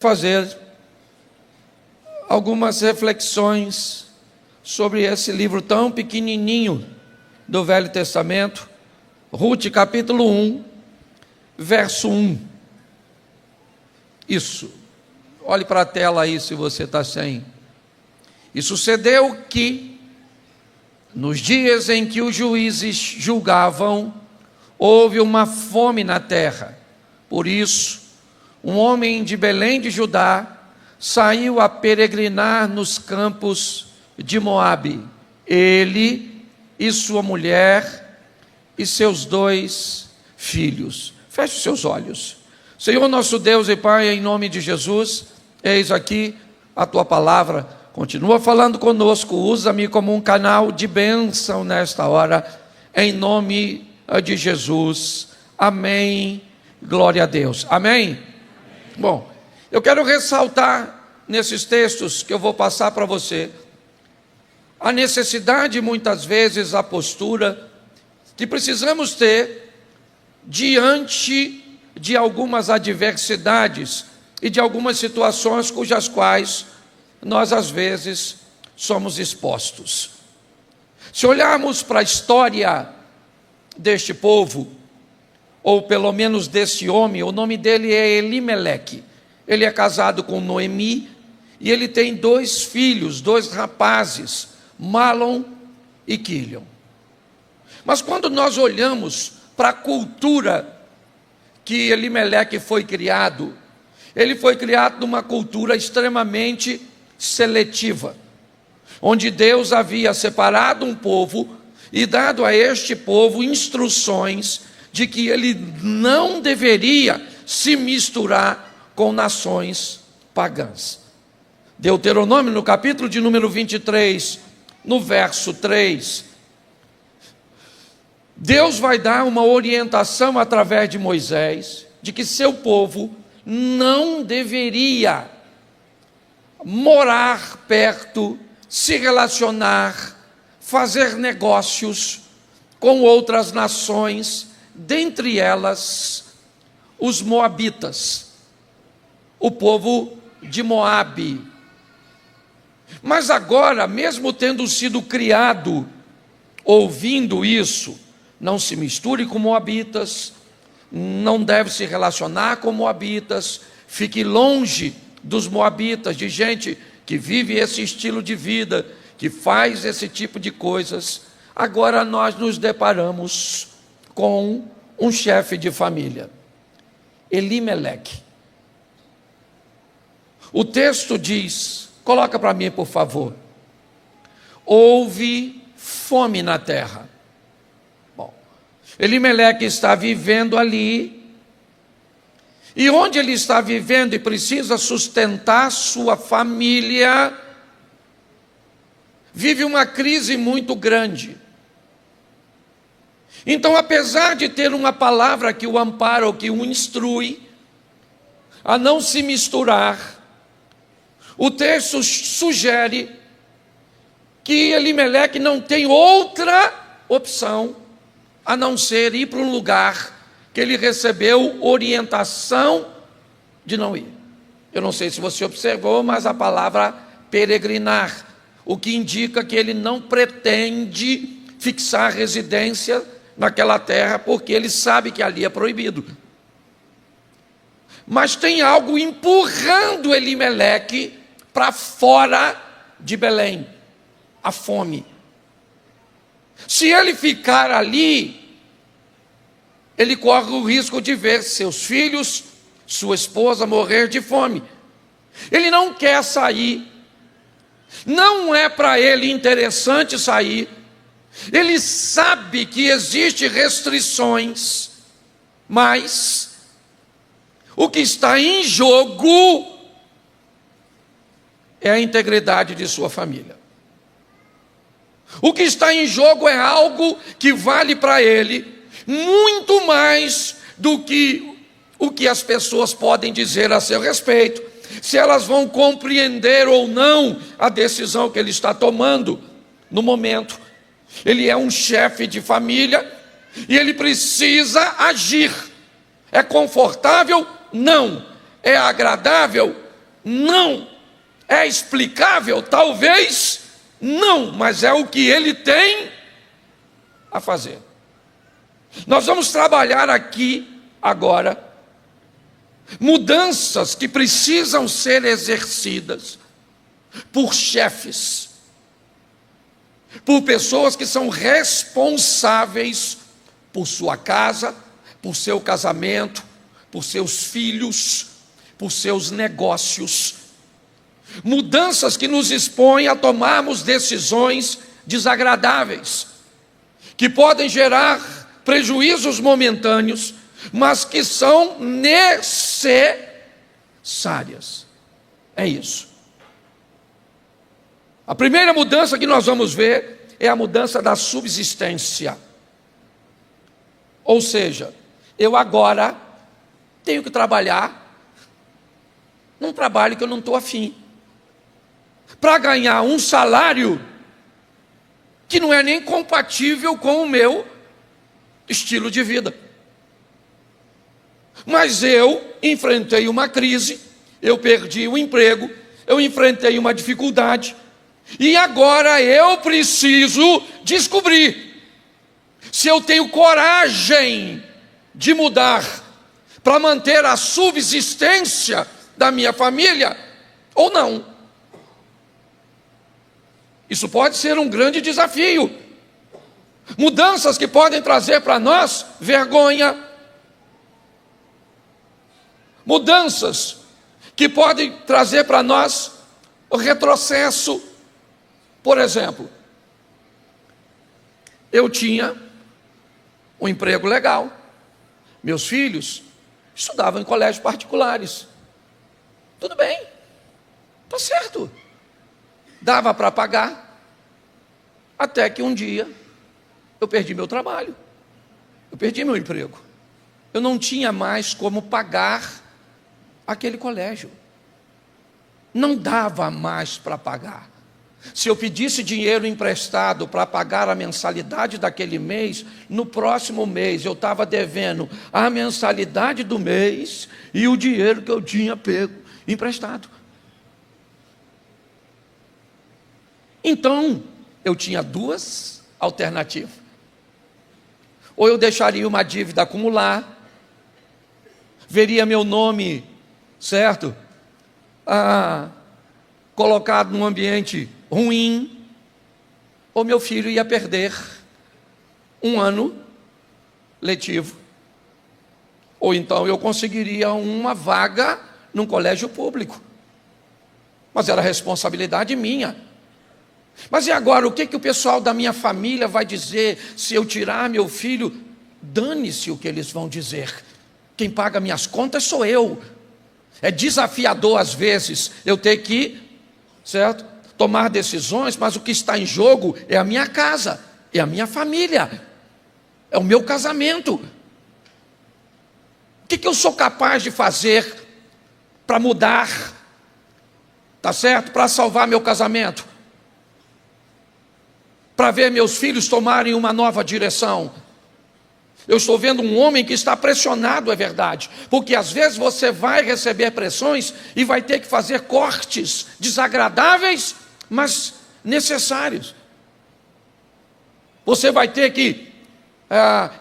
fazer algumas reflexões sobre esse livro tão pequenininho do Velho Testamento, Ruth capítulo 1, verso 1. Isso, olhe para a tela aí se você está sem. E sucedeu que, nos dias em que os juízes julgavam, houve uma fome na terra. Por isso, um homem de Belém de Judá saiu a peregrinar nos campos de Moabe, ele e sua mulher e seus 2 filhos. Feche os seus olhos. Senhor nosso Deus e Pai, em nome de Jesus, eis aqui a tua palavra. Continua falando conosco, usa-me como um canal de bênção nesta hora, em nome de Jesus. Amém. Glória a Deus. Amém. Bom, eu quero ressaltar nesses textos que eu vou passar para você a necessidade, muitas vezes, a postura que precisamos ter diante de algumas adversidades e de algumas situações cujas quais nós, às vezes, somos expostos. Se olharmos para a história deste povo, ou pelo menos desse homem, o nome dele é Elimeleque. Ele é casado com Noemi e ele tem 2 filhos, 2 rapazes, Malom e Quilion. Mas quando nós olhamos para a cultura que Elimeleque foi criado, ele foi criado numa cultura extremamente seletiva, onde Deus havia separado um povo e dado a este povo instruções de que ele não deveria se misturar com nações pagãs. Deuteronômio, no capítulo de número 23, no verso 3, Deus vai dar uma orientação através de Moisés, de que seu povo não deveria morar perto, se relacionar, fazer negócios com outras nações, dentre elas os moabitas, o povo de Moabe. Mas agora, mesmo tendo sido criado, ouvindo isso, não se misture com moabitas, não deve se relacionar com moabitas, fique longe dos moabitas, de gente que vive esse estilo de vida, que faz esse tipo de coisas. Agora nós nos deparamos com um chefe de família, Elimeleque. O texto diz, coloca para mim por favor, houve fome na terra. Bom, Elimeleque está vivendo ali, e onde ele está vivendo e precisa sustentar sua família, vive uma crise muito grande. Então, apesar de ter uma palavra que o ampara ou que o instrui a não se misturar, o texto sugere que Elimeleque não tem outra opção a não ser ir para um lugar que ele recebeu orientação de não ir. Eu não sei se você observou, mas a palavra peregrinar, o que indica que ele não pretende fixar residência naquela terra, porque ele sabe que ali é proibido. Mas tem algo empurrando Elimeleque para fora de Belém, a fome. Se ele ficar ali, ele corre o risco de ver seus filhos, sua esposa morrer de fome. Ele não quer sair, não é para ele interessante sair. Ele sabe que existem restrições, mas o que está em jogo é a integridade de sua família. O que está em jogo é algo que vale para ele muito mais do que o que as pessoas podem dizer a seu respeito, se elas vão compreender ou não a decisão que ele está tomando no momento. Ele é um chefe de família e ele precisa agir. É confortável? Não. É agradável? Não. É explicável? Talvez não, mas é o que ele tem a fazer. Nós vamos trabalhar aqui agora mudanças que precisam ser exercidas por chefes, por pessoas que são responsáveis por sua casa, por seu casamento, por seus filhos, por seus negócios. Mudanças que nos expõem a tomarmos decisões desagradáveis, que podem gerar prejuízos momentâneos, mas que são necessárias. É isso. A primeira mudança que nós vamos ver é a mudança da subsistência. Ou seja, eu agora tenho que trabalhar num trabalho que eu não estou afim, para ganhar um salário que não é nem compatível com o meu estilo de vida. Mas eu enfrentei uma crise, eu perdi o emprego, eu enfrentei uma dificuldade, e agora eu preciso descobrir se eu tenho coragem de mudar para manter a subsistência da minha família ou não. Isso pode ser um grande desafio. Mudanças que podem trazer para nós vergonha. Mudanças que podem trazer para nós o retrocesso. Por exemplo, eu tinha um emprego legal. Meus filhos estudavam em colégios particulares. Tudo bem, está certo. Dava para pagar, até que um dia eu perdi meu trabalho, eu perdi meu emprego. Eu não tinha mais como pagar aquele colégio. Não dava mais para pagar. Se eu pedisse dinheiro emprestado para pagar a mensalidade daquele mês, no próximo mês eu estava devendo a mensalidade do mês e o dinheiro que eu tinha pego emprestado. Então, eu tinha duas alternativas. Ou eu deixaria uma dívida acumular, veria meu nome, certo? Colocado num ambiente ruim, ou meu filho ia perder um ano letivo. Ou então eu conseguiria uma vaga num colégio público. Mas era responsabilidade minha. Mas e agora, o que o pessoal da minha família vai dizer se eu tirar meu filho? Dane-se o que eles vão dizer. Quem paga minhas contas sou eu. É desafiador às vezes eu ter que, certo, tomar decisões, mas o que está em jogo é a minha casa, é a minha família, é o meu casamento. O que eu sou capaz de fazer para mudar, tá certo? Para salvar meu casamento, para ver meus filhos tomarem uma nova direção. Eu estou vendo um homem que está pressionado, é verdade, porque às vezes você vai receber pressões e vai ter que fazer cortes desagradáveis, mas necessários. Você vai ter que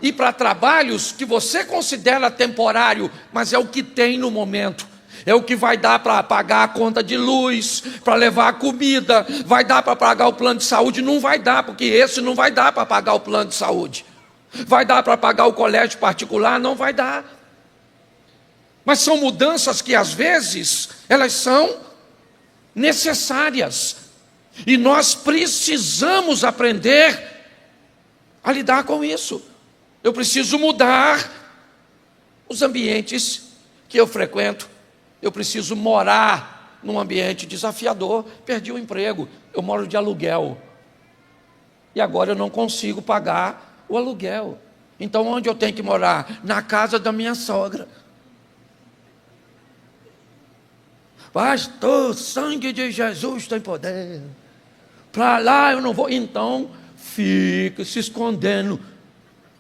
ir para trabalhos que você considera temporário, mas é o que tem no momento. É o que vai dar para pagar a conta de luz, para levar a comida, vai dar para pagar o plano de saúde? Não vai dar, porque esse não vai dar para pagar o plano de saúde. Vai dar para pagar o colégio particular? Não vai dar. Mas são mudanças que às vezes elas são necessárias. E nós precisamos aprender a lidar com isso. Eu preciso mudar os ambientes que eu frequento. Eu preciso morar num ambiente desafiador. Perdi o emprego, eu moro de aluguel. E agora eu não consigo pagar o aluguel. Então onde eu tenho que morar? Na casa da minha sogra. Pastor, sangue de Jesus tem poder. Para lá eu não vou. Então fica se escondendo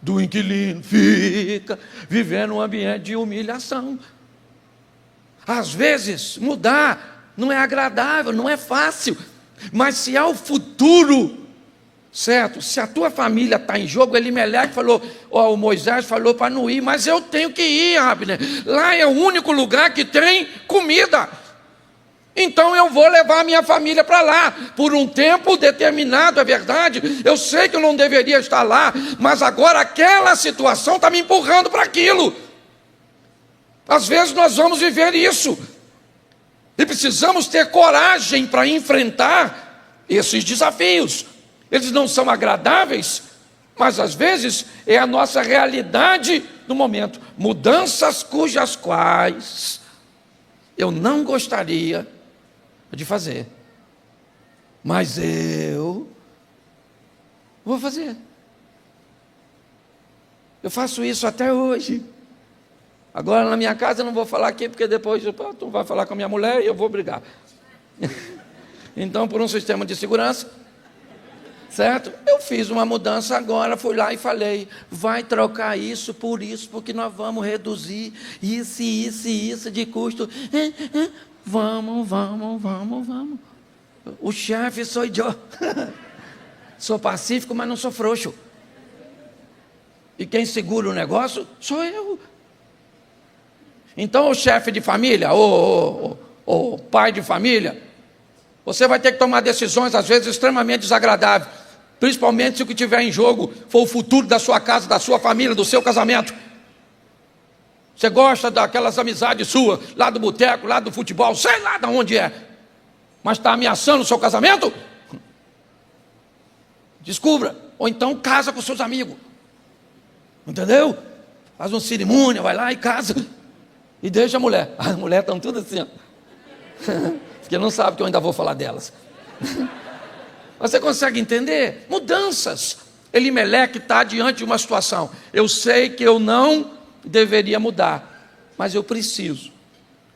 do inquilino. Fica vivendo um ambiente de humilhação. Às vezes, mudar não é agradável, não é fácil, mas se há o futuro, certo? Se a tua família está em jogo, Elimeleque falou, o Moisés falou para não ir, mas eu tenho que ir, Abner. Lá é o único lugar que tem comida. Então eu vou levar a minha família para lá, por um tempo determinado, é verdade. Eu sei que eu não deveria estar lá, mas agora aquela situação está me empurrando para aquilo. Às vezes nós vamos viver isso, e precisamos ter coragem para enfrentar esses desafios. Eles não são agradáveis, mas às vezes é a nossa realidade no momento. Mudanças cujas quais eu não gostaria de fazer, mas eu vou fazer. Eu faço isso até hoje. Agora na minha casa eu não vou falar aqui, porque depois tu vai falar com a minha mulher e eu vou brigar. Então, por um sistema de segurança, certo? Eu fiz uma mudança agora, fui lá e falei, vai trocar isso, porque nós vamos reduzir isso e isso de custo. Vamos. O chefe sou eu. Sou pacífico, mas não sou frouxo. E quem segura o negócio sou eu. Então, o chefe de família, o pai de família, você vai ter que tomar decisões, às vezes, extremamente desagradáveis. Principalmente se o que tiver em jogo for o futuro da sua casa, da sua família, do seu casamento. Você gosta daquelas amizades suas, lá do boteco, lá do futebol, sei lá de onde é, mas está ameaçando o seu casamento? Descubra, ou então casa com seus amigos, entendeu? Faz uma cerimônia, vai lá e casa, e deixa a mulher. As mulheres estão tudo assim, ó. Porque não sabe que eu ainda vou falar delas. Você consegue entender? Mudanças. Elimeleque está diante de uma situação. Eu sei que eu não deveria mudar, mas eu preciso.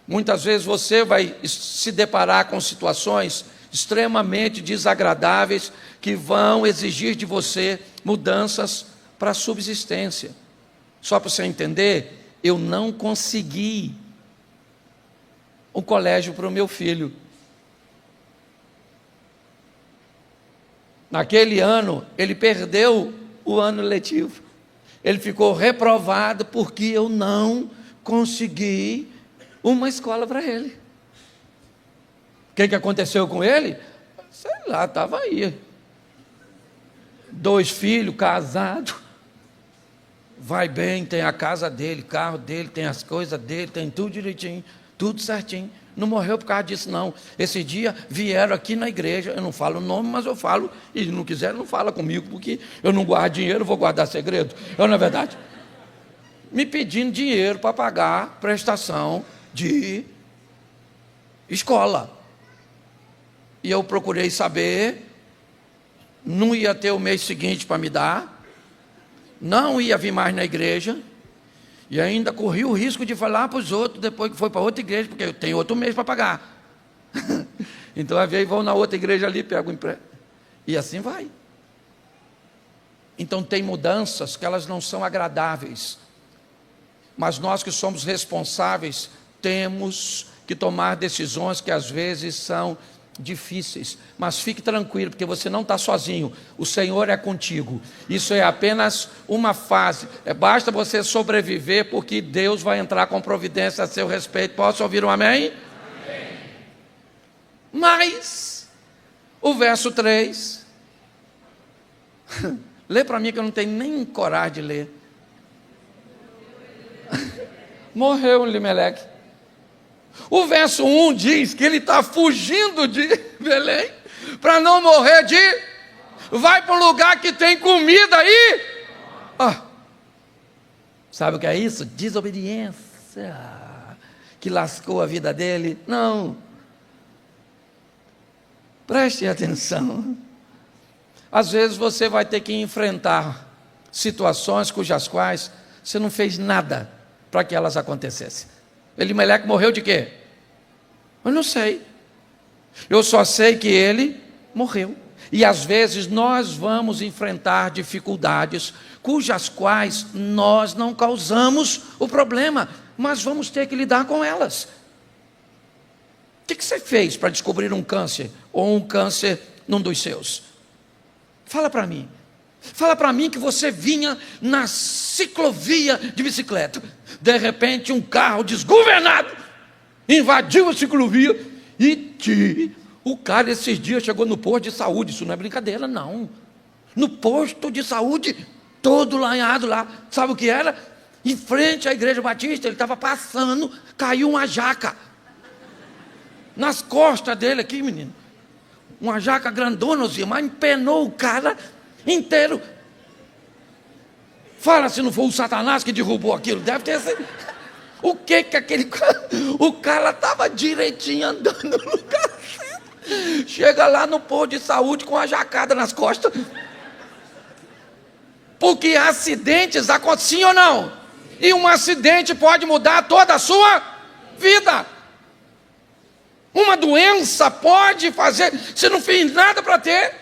Muitas vezes você vai se deparar com situações extremamente desagradáveis que vão exigir de você mudanças para a subsistência. Só para você entender, eu não consegui um colégio para o meu filho. Naquele ano, ele perdeu o ano letivo. Ele ficou reprovado porque eu não consegui uma escola para ele. O que aconteceu com ele? Sei lá, estava aí. 2 filhos, casado. Vai bem, tem a casa dele, carro dele, tem as coisas dele, tem tudo direitinho, tudo certinho. Não morreu por causa disso, não. Esse dia vieram aqui na igreja, eu não falo o nome, mas eu falo, e não quiser, não fala comigo, porque eu não guardo dinheiro, vou guardar segredo. Não é verdade? Me pedindo dinheiro para pagar prestação de escola. E eu procurei saber, não ia ter o mês seguinte para me dar, não ia vir mais na igreja, e ainda corri o risco de falar para os outros, depois que foi para outra igreja, porque eu tenho outro mês para pagar. Então, às vezes, vão na outra igreja ali, pego o emprego. E assim vai. Então, tem mudanças que elas não são agradáveis. Mas nós que somos responsáveis, temos que tomar decisões que às vezes são difíceis, mas fique tranquilo, porque você não está sozinho, o Senhor é contigo. Isso é apenas uma fase, basta você sobreviver, porque Deus vai entrar com providência a seu respeito. Posso ouvir um amém? Amém. Mas o verso 3 lê para mim, que eu não tenho nem coragem de ler. Morreu Elimeleque. O verso 1 diz que ele está fugindo de Belém para não morrer de... Vai para um lugar que tem comida aí. Sabe o que é isso? Desobediência que lascou a vida dele. Não. Preste atenção. Às vezes você vai ter que enfrentar situações cujas quais você não fez nada para que elas acontecessem. Elimeleque morreu de quê? Eu não sei. Eu só sei que ele morreu. E às vezes nós vamos enfrentar dificuldades cujas quais nós não causamos o problema, mas vamos ter que lidar com elas. O que você fez para descobrir um câncer ou um câncer num dos seus? Fala para mim. Fala para mim que você vinha na ciclovia de bicicleta. De repente um carro desgovernado invadiu a ciclovia e o cara esses dias chegou no posto de saúde. Isso não é brincadeira, não. No posto de saúde, todo lanhado lá. Sabe o que era? Em frente à igreja batista, ele estava passando, caiu uma jaca nas costas dele aqui, menino. Uma jaca grandona, mas empenou o cara inteiro. Fala se não foi o Satanás que derrubou aquilo. Deve ter sido. O que aquele cara... O cara estava direitinho andando no lugar certo. Chega lá no posto de saúde com a jacada nas costas. Porque acidentes acontecem, sim ou não? E um acidente pode mudar toda a sua vida. Uma doença pode fazer, você não fez nada para ter,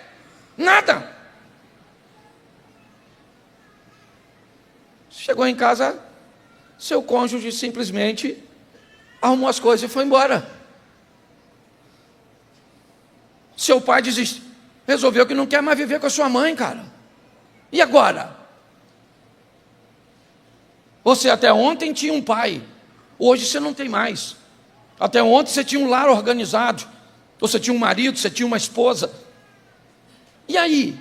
nada. Chegou em casa, seu cônjuge simplesmente arrumou as coisas e foi embora. Seu pai resolveu que não quer mais viver com a sua mãe, cara. E agora? Você até ontem tinha um pai, hoje você não tem mais. Até ontem você tinha um lar organizado, você tinha um marido, você tinha uma esposa. E aí?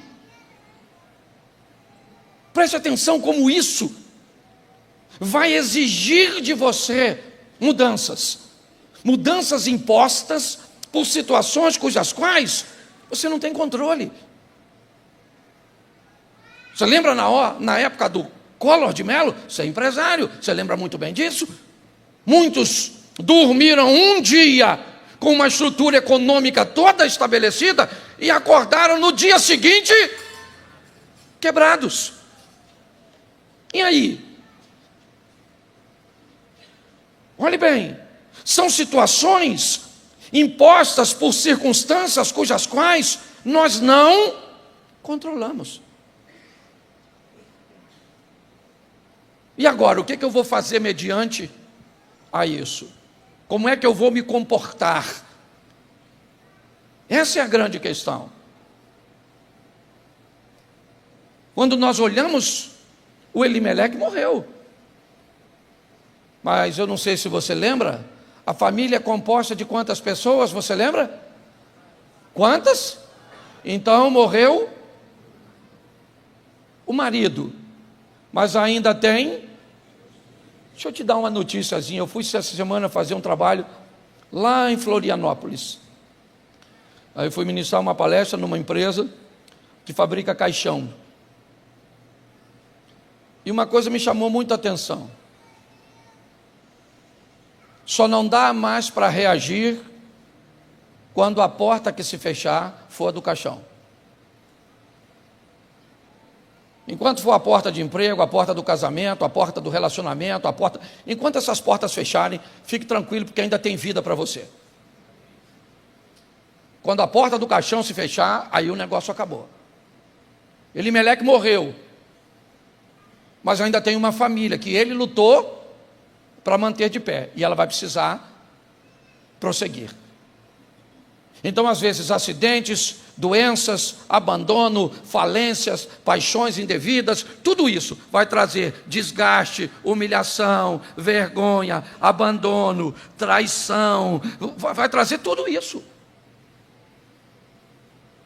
Preste atenção como isso vai exigir de você mudanças. Mudanças impostas por situações cujas quais você não tem controle. Você lembra na época do Collor de Mello? Você é empresário, você lembra muito bem disso? Muitos dormiram um dia com uma estrutura econômica toda estabelecida e acordaram no dia seguinte quebrados. E aí? Olhe bem, são situações impostas por circunstâncias cujas quais nós não controlamos. E agora, o que eu vou fazer mediante a isso? Como é que eu vou me comportar? Essa é a grande questão. Quando nós olhamos, o Elimeleque morreu. Mas eu não sei se você lembra, a família é composta de quantas pessoas, você lembra? Quantas? Então morreu o marido, mas ainda tem... Deixa eu te dar uma noticiazinha. Eu fui essa semana fazer um trabalho lá em Florianópolis. Aí eu fui ministrar uma palestra numa empresa que fabrica caixão. E uma coisa me chamou muita atenção. Só não dá mais para reagir quando a porta que se fechar for a do caixão. Enquanto for a porta de emprego, a porta do casamento, a porta do relacionamento, enquanto essas portas fecharem, fique tranquilo, porque ainda tem vida para você. Quando a porta do caixão se fechar, aí o negócio acabou. Elimeleque morreu, mas ainda tem uma família que ele lutou para manter de pé, e ela vai precisar prosseguir. Então, às vezes, acidentes, doenças, abandono, falências, paixões indevidas, tudo isso vai trazer desgaste, humilhação, vergonha, abandono, traição, vai trazer tudo isso.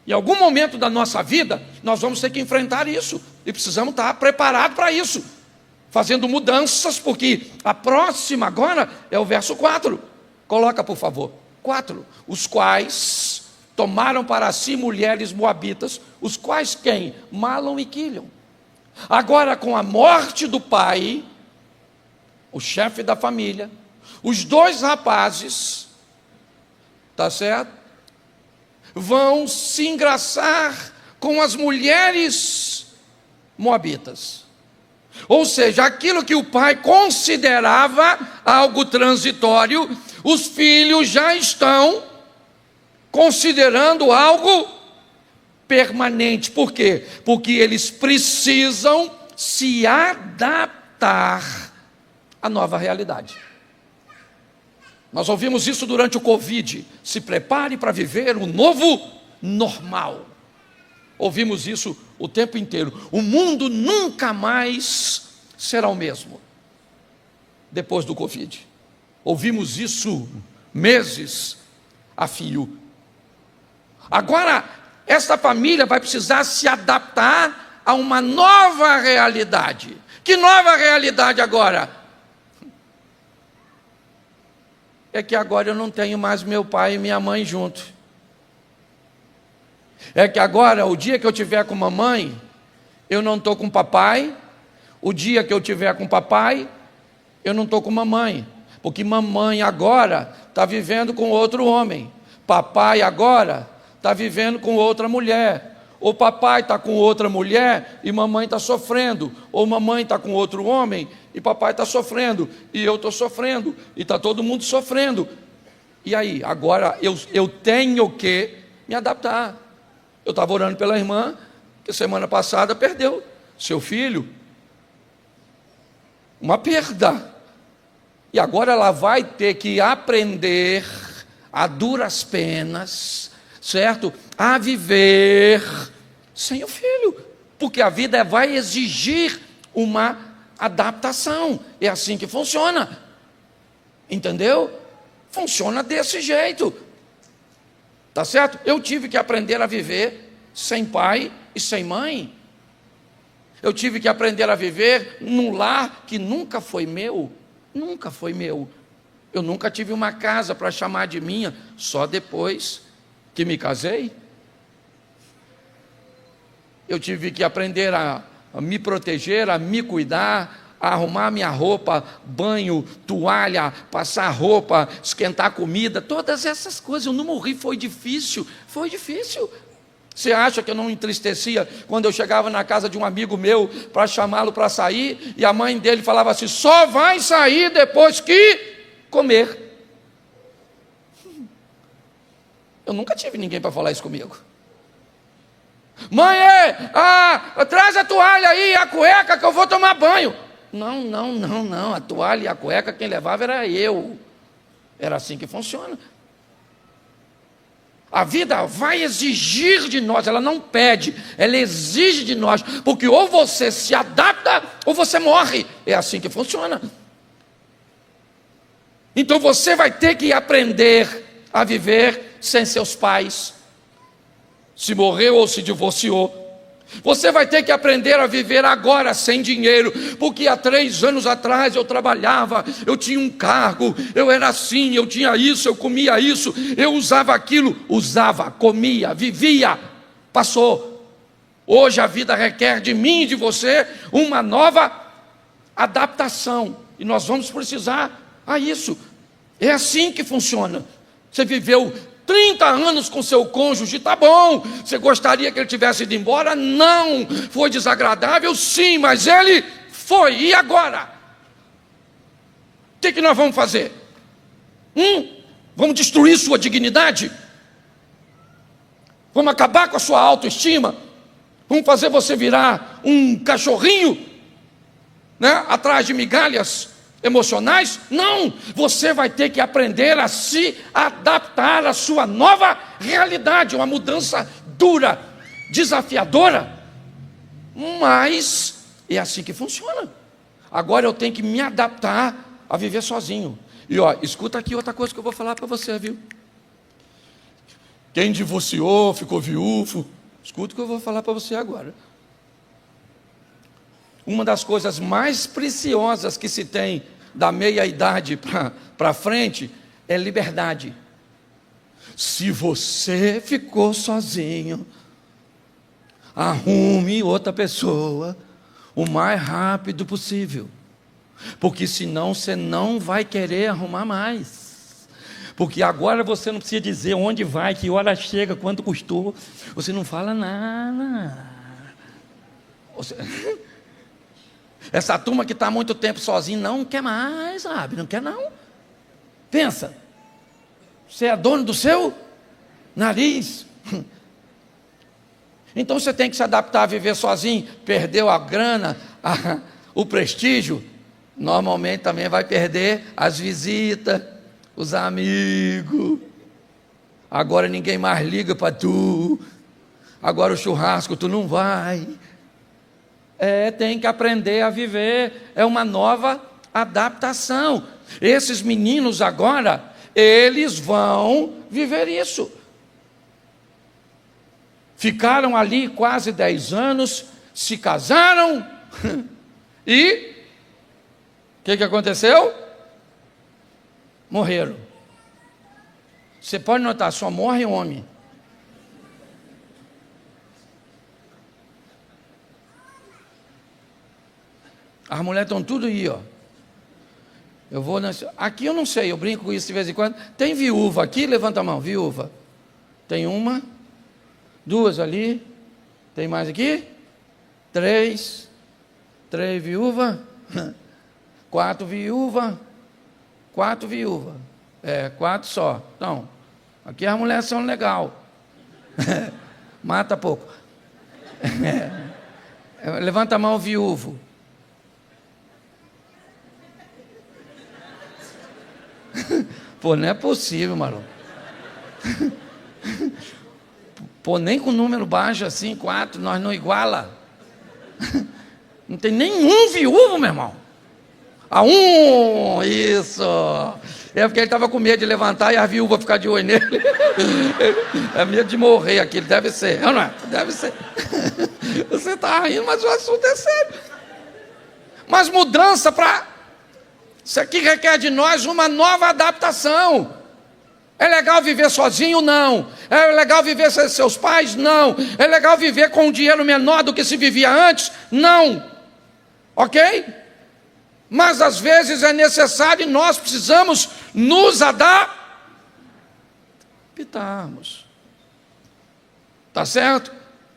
Em algum momento da nossa vida, nós vamos ter que enfrentar isso, e precisamos estar preparados para isso, fazendo mudanças, porque a próxima agora é o verso 4. Coloca, por favor. 4, os quais tomaram para si mulheres moabitas, os quais quem? Malom e Quilion. Agora, com a morte do pai, o chefe da família, os dois rapazes, tá certo? Vão se engraçar com as mulheres moabitas. Ou seja, aquilo que o pai considerava algo transitório, os filhos já estão considerando algo permanente. Por quê? Porque eles precisam se adaptar à nova realidade. Nós ouvimos isso durante o Covid. Se prepare para viver um novo normal. Ouvimos isso o tempo inteiro. O mundo nunca mais será o mesmo depois do Covid. Ouvimos isso meses a fio. Agora, esta família vai precisar se adaptar a uma nova realidade. Que nova realidade agora? É que agora eu não tenho mais meu pai e minha mãe junto. É que agora, o dia que eu tiver com mamãe, eu não estou com papai. O dia que eu tiver com papai, eu não estou com mamãe. Porque mamãe agora está vivendo com outro homem. Papai agora está vivendo com outra mulher. Ou papai está com outra mulher e mamãe está sofrendo. Ou mamãe está com outro homem e papai está sofrendo. E eu estou sofrendo. E está todo mundo sofrendo. E aí, agora eu tenho que me adaptar. Eu estava orando pela irmã, que semana passada perdeu seu filho. Uma perda. E agora ela vai ter que aprender a duras penas, certo? A viver sem o filho. Porque a vida vai exigir uma adaptação. É assim que funciona. Entendeu? Funciona desse jeito. Tá certo? Eu tive que aprender a viver sem pai e sem mãe. Eu tive que aprender a viver num lar que nunca foi meu. Nunca foi meu. Eu nunca tive uma casa para chamar de minha, só depois que me casei. Eu tive que aprender a me proteger, a me cuidar, a arrumar minha roupa, banho, toalha, passar roupa, esquentar comida, todas essas coisas. Eu não morri, foi difícil. Você acha que eu não entristecia quando eu chegava na casa de um amigo meu para chamá-lo para sair, e a mãe dele falava assim: só vai sair depois que comer. Eu nunca tive ninguém para falar isso comigo. Mãe, traz a toalha aí, a cueca, que eu vou tomar banho. Não, a toalha e a cueca quem levava era eu. Era assim que funciona. A vida vai exigir de nós, ela não pede, ela exige de nós, porque ou você se adapta ou você morre. É assim que funciona. Então você vai ter que aprender a viver sem seus pais, se morreu ou se divorciou. Você vai ter que aprender a viver agora sem dinheiro, porque há 3 anos atrás eu trabalhava, eu tinha um cargo, eu era assim, eu tinha isso, eu comia isso, eu usava aquilo, comia, vivia, passou. Hoje a vida requer de mim e de você uma nova adaptação, e nós vamos precisar a isso. É assim que funciona. Você viveu 30 anos com seu cônjuge, tá bom. Você gostaria que ele tivesse ido embora? Não. Foi desagradável? Sim, mas ele foi. E agora? O que nós vamos fazer? Vamos destruir sua dignidade? Vamos acabar com a sua autoestima? Vamos fazer você virar um cachorrinho, né, atrás de migalhas emocionais? Não, você vai ter que aprender a se adaptar à sua nova realidade, uma mudança dura, desafiadora, mas é assim que funciona. Agora eu tenho que me adaptar a viver sozinho. E escuta aqui outra coisa que eu vou falar para você, viu? Quem divorciou, ficou viúvo, escuta o que eu vou falar para você agora. Uma das coisas mais preciosas que se tem da meia-idade para frente é liberdade. Se você ficou sozinho, arrume outra pessoa o mais rápido possível, porque senão você não vai querer arrumar mais. Porque agora você não precisa dizer onde vai, que hora chega, quanto custou, você não fala nada. Essa turma que está há muito tempo sozinha não quer mais, sabe? Não quer não. Pensa, você é dono do seu nariz. Então você tem que se adaptar a viver sozinho. Perdeu a grana, o prestígio, normalmente também vai perder as visitas, os amigos. Agora ninguém mais liga para tu. Agora o churrasco tu não vai. Tem que aprender a viver. É uma nova adaptação. Esses meninos agora, eles vão viver isso. Ficaram ali quase 10 anos, se casaram e o que aconteceu? Morreram. Você pode notar, só morre homem. As mulheres estão tudo aí, ó. Eu vou aqui eu não sei, eu brinco com isso de vez em quando. Tem viúva aqui? Levanta a mão, viúva. Tem uma, 2 ali. Tem mais aqui? 3 viúvas. 4 viúvas. 4 viúvas. 4 só. Então, aqui as mulheres são legal. Mata pouco. Levanta a mão, viúvo. Pô, não é possível, maluco. Pô, nem com número baixo assim, 4, nós não iguala. Não tem nenhum viúvo, meu irmão. Isso. É porque ele estava com medo de levantar e a viúva ficar de olho nele. É medo de morrer aqui, deve ser. Não é? Deve ser. Você está rindo, mas o assunto é sério. Mas mudança para... Isso aqui requer de nós uma nova adaptação. É legal viver sozinho? Não. É legal viver sem seus pais? Não. É legal viver com um dinheiro menor do que se vivia antes? Não. Ok? Mas às vezes é necessário e nós precisamos nos adaptarmos. Tá certo?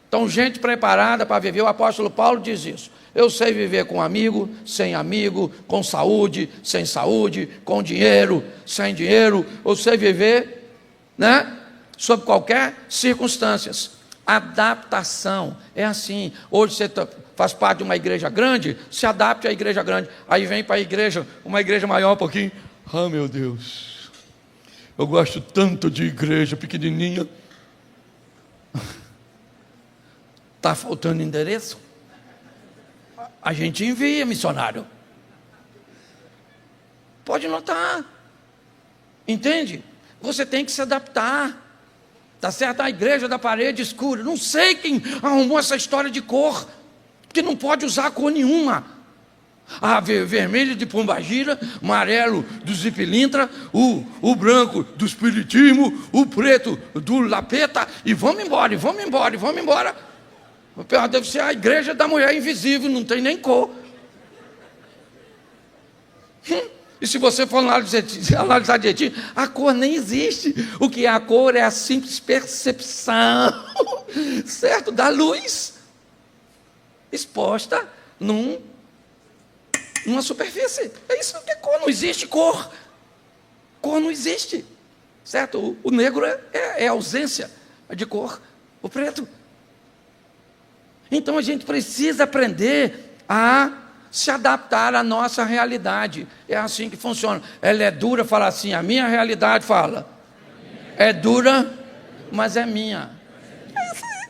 Então, gente preparada para viver, o apóstolo Paulo diz isso. Eu sei viver com amigo, sem amigo, com saúde, sem saúde, com dinheiro, sem dinheiro. Eu sei viver, né, sob qualquer circunstância. Adaptação, é assim. Hoje você faz parte de uma igreja grande, se adapte à igreja grande. Aí vem para a igreja, uma igreja maior um pouquinho. Ah, meu Deus, eu gosto tanto de igreja pequenininha. Está faltando endereço? A gente envia missionário. Pode notar. Entende? Você tem que se adaptar. Está certo? A igreja da parede escura. Não sei quem arrumou essa história de cor. Que não pode usar cor nenhuma. Vermelho de pombagira, amarelo do zipilintra, o branco do espiritismo, o preto do lapeta. E vamos embora, e vamos embora, e vamos embora. Deve ser a igreja da mulher invisível, não tem nem cor. E se você for analisar direitinho, a cor nem existe. O que é a cor é a simples percepção, certo? Da luz exposta numa superfície. É isso que é cor, não existe cor. Cor não existe, certo? O negro é ausência de cor, o preto. Então a gente precisa aprender a se adaptar à nossa realidade. É assim que funciona. Ela é dura, fala assim, a minha realidade fala. É dura, mas é minha. É isso aí.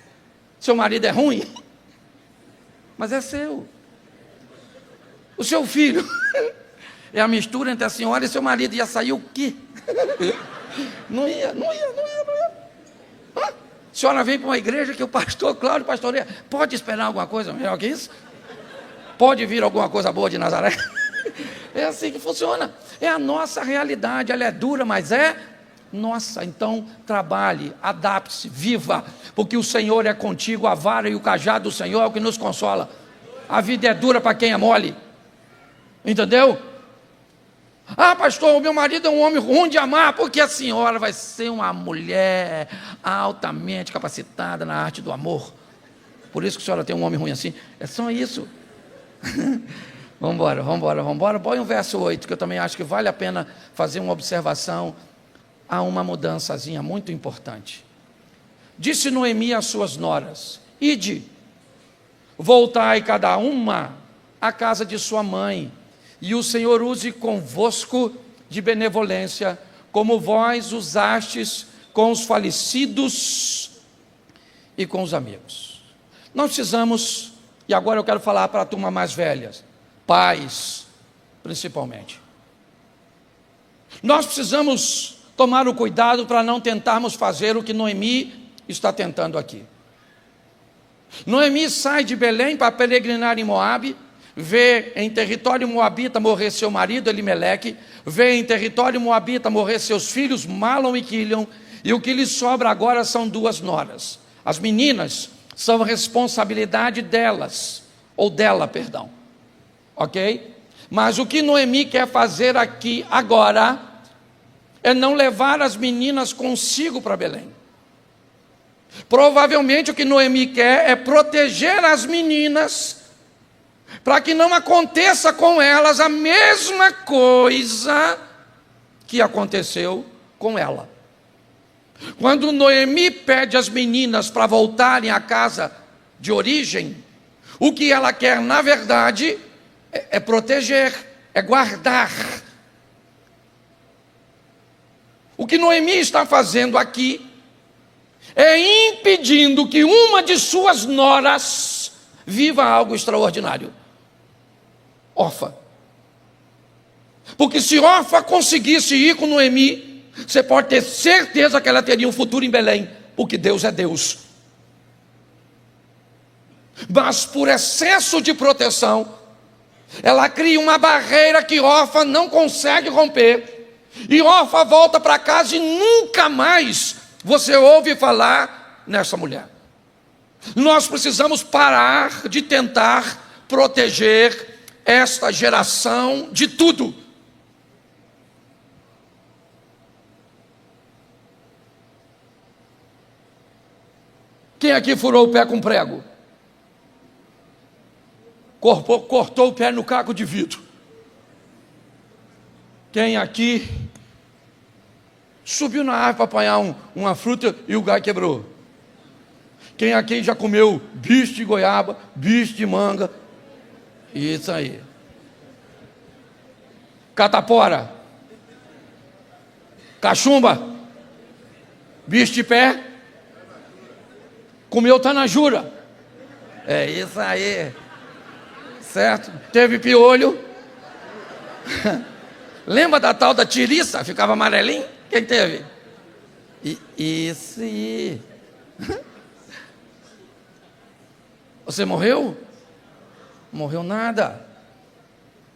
Seu marido é ruim, mas é seu. O seu filho é a mistura entre a senhora e seu marido. Ia sair o quê? Não ia. A senhora vem para uma igreja que o pastor Cláudio pastoreia. Pode esperar alguma coisa melhor que isso? Pode vir alguma coisa boa de Nazaré? É assim que funciona. É a nossa realidade. Ela é dura, mas é nossa. Então, trabalhe, adapte-se, viva. Porque o Senhor é contigo. A vara e o cajado do Senhor é o que nos consola. A vida é dura para quem é mole. Entendeu? Ah, pastor, o meu marido é um homem ruim de amar, porque a senhora vai ser uma mulher altamente capacitada na arte do amor. Por isso que a senhora tem um homem ruim assim. É só isso. Vamos embora. Põe o verso 8, que eu também acho que vale a pena fazer uma observação a uma mudançazinha muito importante. Disse Noemi às suas noras: ide, voltai cada uma à casa de sua mãe, e o Senhor use convosco de benevolência, como vós usastes com os falecidos e com os amigos. Nós precisamos, e agora eu quero falar para a turma mais velha, pais principalmente. Nós precisamos tomar o cuidado para não tentarmos fazer o que Noemi está tentando aqui. Noemi sai de Belém para peregrinar em Moabe, vê em território moabita morrer seu marido Elimeleque, vê em território moabita morrer seus filhos Malom e Quilion, e o que lhe sobra agora são 2 noras. As meninas são responsabilidade delas, ou dela, perdão, ok? Mas o que Noemi quer fazer aqui agora é não levar as meninas consigo para Belém. Provavelmente o que Noemi quer é proteger as meninas, para que não aconteça com elas a mesma coisa que aconteceu com ela. Quando Noemi pede às meninas para voltarem à casa de origem, o que ela quer, na verdade, é proteger, é guardar. O que Noemi está fazendo aqui é impedindo que uma de suas noras viva algo extraordinário. Orfa. Porque se Orfa conseguisse ir com Noemi, você pode ter certeza que ela teria um futuro em Belém, porque Deus é Deus. Mas por excesso de proteção, ela cria uma barreira que Orfa não consegue romper, e Orfa volta para casa e nunca mais você ouve falar nessa mulher. Nós precisamos parar de tentar proteger esta geração de tudo. Quem aqui furou o pé com prego? Cortou o pé no caco de vidro? Quem aqui subiu na árvore para apanhar uma fruta e o galho quebrou? Quem aqui já comeu bicho de goiaba, bicho de manga? Isso aí. Catapora, cachumba, bicho de pé, comeu tanajura. É isso aí. Certo? Teve piolho. Lembra da tal da tiriça? Ficava amarelinho? Quem teve? Isso aí. Você morreu? Morreu nada.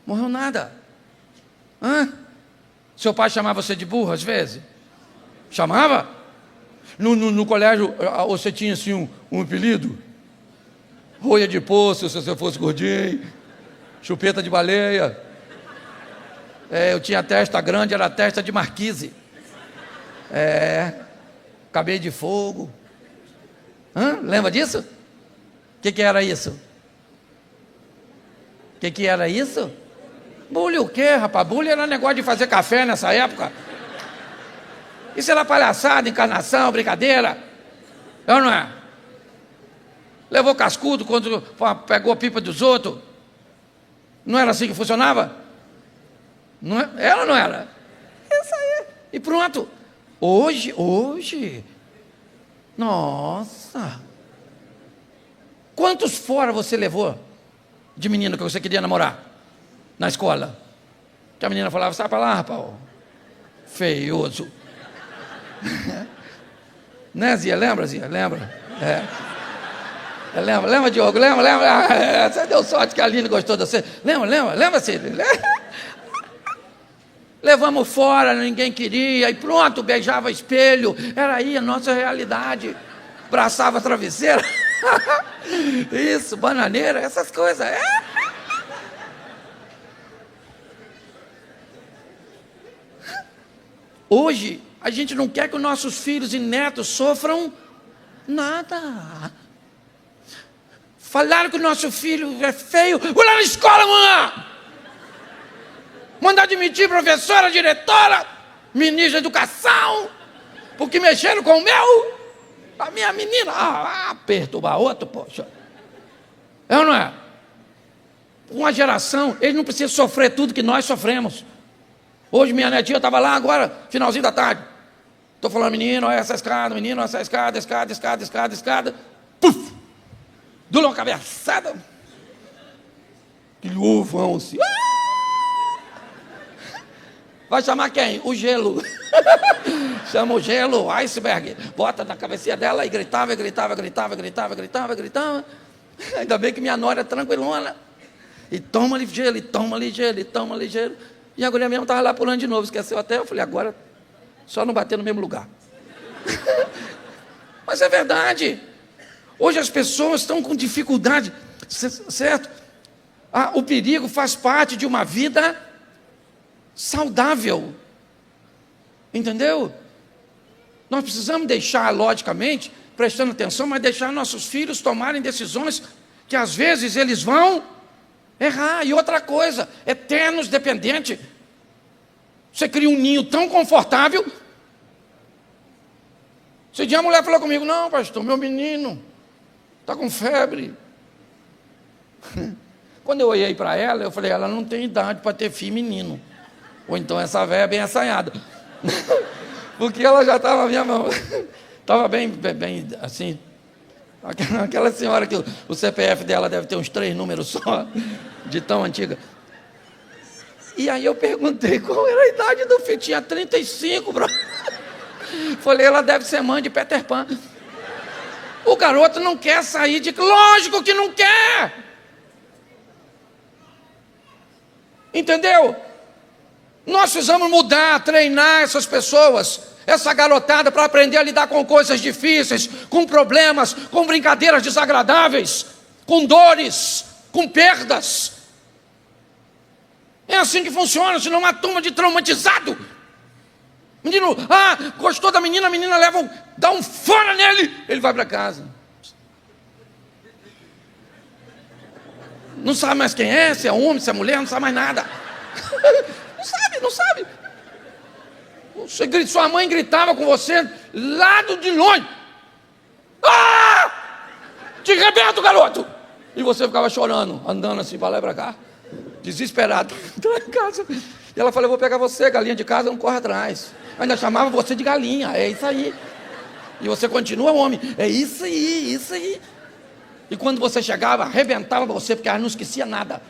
Morreu nada. Hã? Seu pai chamava você de burro às vezes? Chamava? No colégio você tinha assim um apelido? Rolha de poço, se você fosse gordinho. Chupeta de baleia. Eu tinha testa grande, era testa de marquise. Cabelo de fogo. Lembra disso? O que era isso? O que era isso? Bullying o quê, rapaz? Bullying era negócio de fazer café nessa época. Isso era palhaçada, encarnação, brincadeira. É ou não é? Levou cascudo quando pegou a pipa dos outros. Não era assim que funcionava? Não é? Era ou não era? Isso aí. E pronto. Hoje. Nossa. Quantos fora você levou de menino que você queria namorar na escola? Que a menina falava, sai pra lá, rapaz. Feioso. Né, Zia? Lembra, Zia? Lembra? Lembra, Diogo? Lembra? Você deu sorte que a Aline gostou de você. Lembra, Cílio? Levamos fora, ninguém queria, e pronto, beijava espelho. Era aí a nossa realidade. Abraçava a travesseira. Isso, bananeira, essas coisas. Hoje, a gente não quer que os nossos filhos e netos sofram nada. Falaram que o nosso filho é feio. Vou lá na escola, mãe! Mandar demitir professora, diretora, ministra da educação, porque mexeram com o meu, a minha menina. Perturbar outro, poxa. É ou não é? Uma geração, ele não precisa sofrer tudo que nós sofremos. Hoje minha netinha estava lá agora, finalzinho da tarde. Estou falando, menino, olha essa escada, menino, olha essa escada, escada. Puf! Dou uma cabeçada. Que ovão assim. Vai chamar quem? O gelo. Chama o gelo, iceberg. Bota na cabecinha dela e gritava. Ainda bem que minha nora é tranquilona. E toma ali gelo, E a mulher mesmo estava lá pulando de novo, esqueceu até. Eu falei, agora só não bater no mesmo lugar. Mas é verdade. Hoje as pessoas estão com dificuldade, certo? O perigo faz parte de uma vida saudável. Entendeu? Nós precisamos deixar, logicamente, prestando atenção, mas deixar nossos filhos tomarem decisões que às vezes eles vão errar. E outra coisa, eternos dependentes. Você cria um ninho tão confortável. Esse dia a mulher falou comigo, não, pastor, meu menino está com febre. Quando eu olhei para ela, eu falei, ela não tem idade para ter filho menino. Ou então essa velha é bem assanhada. Porque ela já estava, minha mão, estava bem assim. Aquela senhora que o CPF dela deve ter uns 3 números só, de tão antiga. E aí eu perguntei qual era a idade do filho. Tinha 35, bro. Falei, ela deve ser mãe de Peter Pan. O garoto não quer sair de... Lógico que não quer! Entendeu? Nós precisamos mudar, treinar essas pessoas, essa garotada, para aprender a lidar com coisas difíceis, com problemas, com brincadeiras desagradáveis, com dores, com perdas. É assim que funciona, senão uma turma de traumatizado. Menino, gostou da menina, a menina dá um fora nele, ele vai para casa. Não sabe mais quem é, se é homem, se é mulher, não sabe mais nada. Não sabe. Sua mãe gritava com você, lá de longe. Te arrebento, garoto! E você ficava chorando, andando assim, para lá e para cá, desesperado. Entrou em casa. E ela falou, eu vou pegar você, galinha de casa, não corre atrás. Ainda chamava você de galinha, é isso aí. E você continua homem, é isso aí. E quando você chegava, arrebentava você, porque ela não esquecia nada.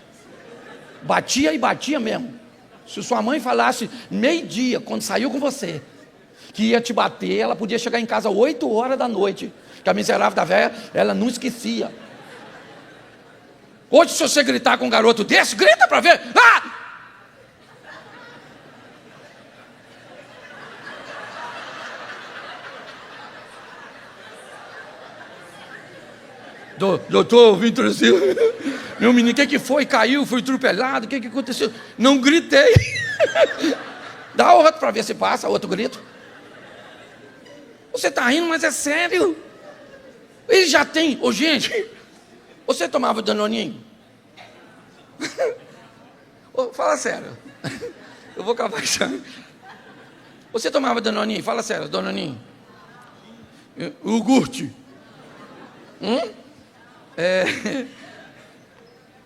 Batia e batia mesmo. Se sua mãe falasse meio-dia, quando saiu com você, que ia te bater, ela podia chegar em casa 8 horas da noite, que a miserável da velha, ela não esquecia. Hoje, se você gritar com um garoto desse, grita para ver. Doutor, vim trazer. Meu menino, o que foi? Caiu, foi atropelado, o que aconteceu? Não gritei. Dá outro para ver se passa, outro grito. Você está rindo, mas é sério. Ele já tem. Gente, você tomava Danoninho? Fala sério. Eu vou acabar achando. Você tomava Danoninho? Fala sério, Danoninho. Iogurte.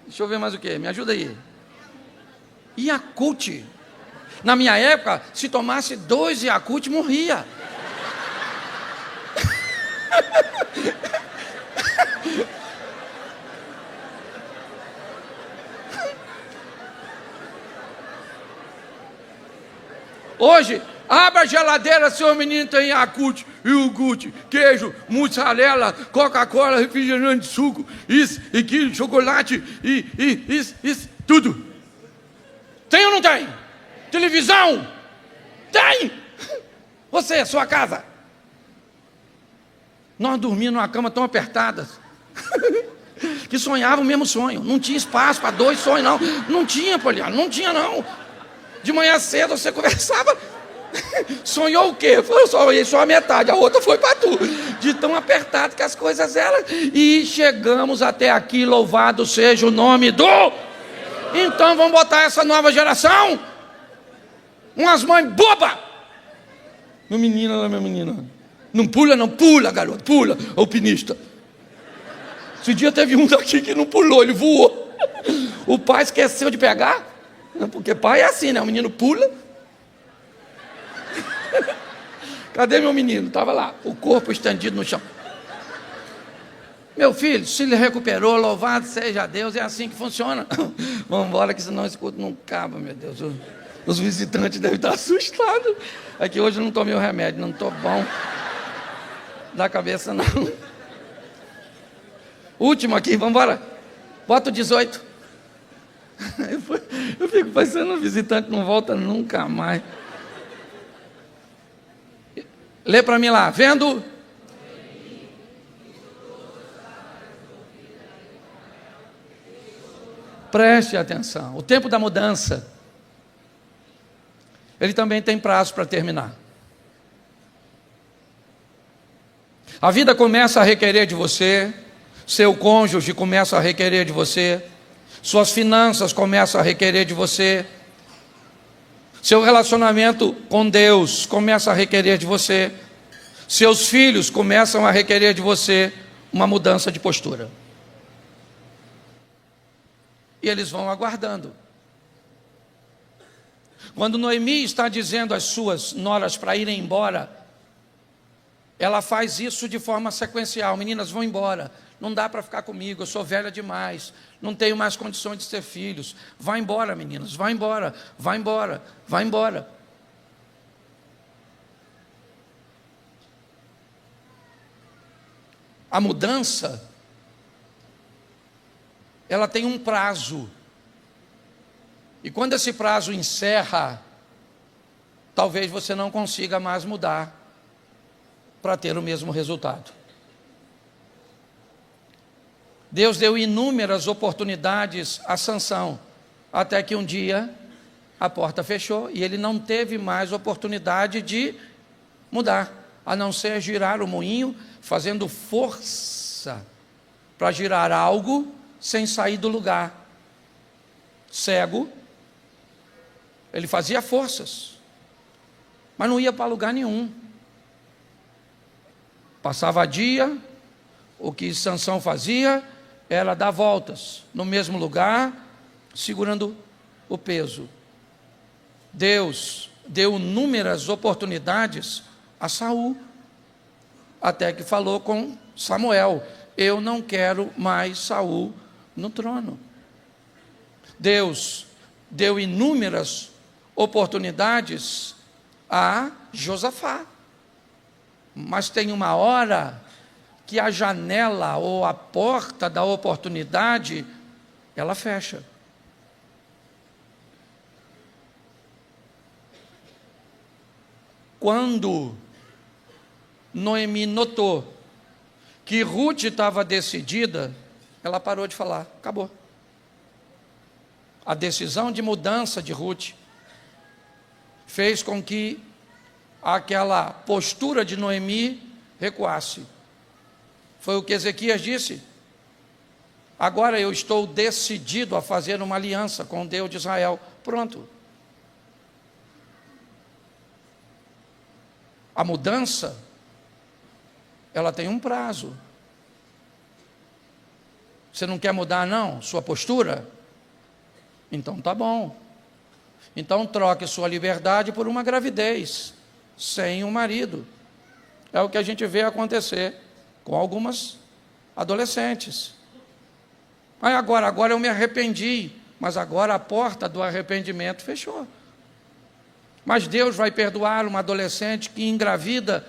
Deixa eu ver mais o que. Me ajuda aí. Yakult. Na minha época, se tomasse 2 Yakult, morria. Hoje, abra a geladeira, seu menino tem Yakult, iogurte, queijo, mussarela, Coca-Cola, refrigerante, suco, isso, aquilo, chocolate, isso, tudo. Tem ou não tem? Televisão? Tem! Você, sua casa. Nós dormíamos numa cama tão apertadas que sonhava o mesmo sonho. Não tinha espaço para 2 sonhos, não. Não tinha, Poliana, não tinha, não. De manhã cedo você conversava. Sonhou o quê? Eu sonhei só a metade, a outra foi para tu. De tão apertado que as coisas eram. E chegamos até aqui, louvado seja o nome do... Então vamos botar essa nova geração. Umas mães bobas. Meu menino. Não pula, não, pula, garoto, pula, alpinista. Esse dia teve um daqui que não pulou, ele voou. O pai esqueceu de pegar, porque pai é assim, né? O menino pula, Cadê meu menino? Estava lá, o corpo estendido no chão. Meu filho, se ele recuperou, louvado seja Deus, é assim que funciona. Vamos embora, que senão esse culto não acaba, meu Deus. Os visitantes devem estar assustados. É que hoje eu não tomei o remédio, não estou bom da cabeça, não. Último aqui, vamos embora. Bota o 18. Eu fico pensando, o visitante não volta nunca mais. Lê para mim lá, vendo? Preste atenção, o tempo da mudança, ele também tem prazo para terminar. A vida começa a requerer de você, seu cônjuge começa a requerer de você, suas finanças começam a requerer de você, seu relacionamento com Deus começa a requerer de você, seus filhos começam a requerer de você uma mudança de postura. E eles vão aguardando. Quando Noemi está dizendo às suas noras para irem embora, ela faz isso de forma sequencial. Meninas, vão embora. Não dá para ficar comigo, eu sou velha demais. Não tenho mais condições de ter filhos. Vai embora, meninas, vai embora, vai embora, vai embora. A mudança, ela tem um prazo. E quando esse prazo encerra, talvez você não consiga mais mudar para ter o mesmo resultado. Deus deu inúmeras oportunidades a Sansão, até que um dia a porta fechou e ele não teve mais oportunidade de mudar, a não ser girar o moinho, fazendo força para girar algo sem sair do lugar. Cego, ele fazia forças, mas não ia para lugar nenhum. Passava dia, o que Sansão fazia era dar voltas no mesmo lugar, segurando o peso. Deus deu inúmeras oportunidades a Saul, até que falou com Samuel: eu não quero mais Saul no trono. Deus deu inúmeras oportunidades a Josafá, mas tem uma hora que a janela ou a porta da oportunidade, ela fecha. Quando Noemi notou que Ruth estava decidida, ela parou de falar, acabou. A decisão de mudança de Ruth fez com que aquela postura de Noemi recuasse. Foi o que Ezequias disse: agora eu estou decidido a fazer uma aliança com o Deus de Israel. Pronto. A mudança, ela tem um prazo. Você não quer mudar, não, sua postura? Então tá bom. Então troque sua liberdade por uma gravidez sem um marido. É o que a gente vê acontecer com algumas adolescentes. Agora eu me arrependi, mas agora a porta do arrependimento fechou. Mas Deus vai perdoar uma adolescente que engravida?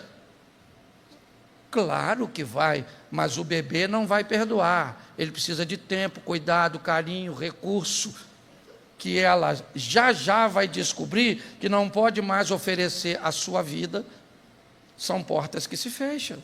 Claro que vai, mas o bebê não vai perdoar. Ele precisa de tempo, cuidado, carinho, recurso, que ela já vai descobrir que não pode mais oferecer a sua vida. São portas que se fecham.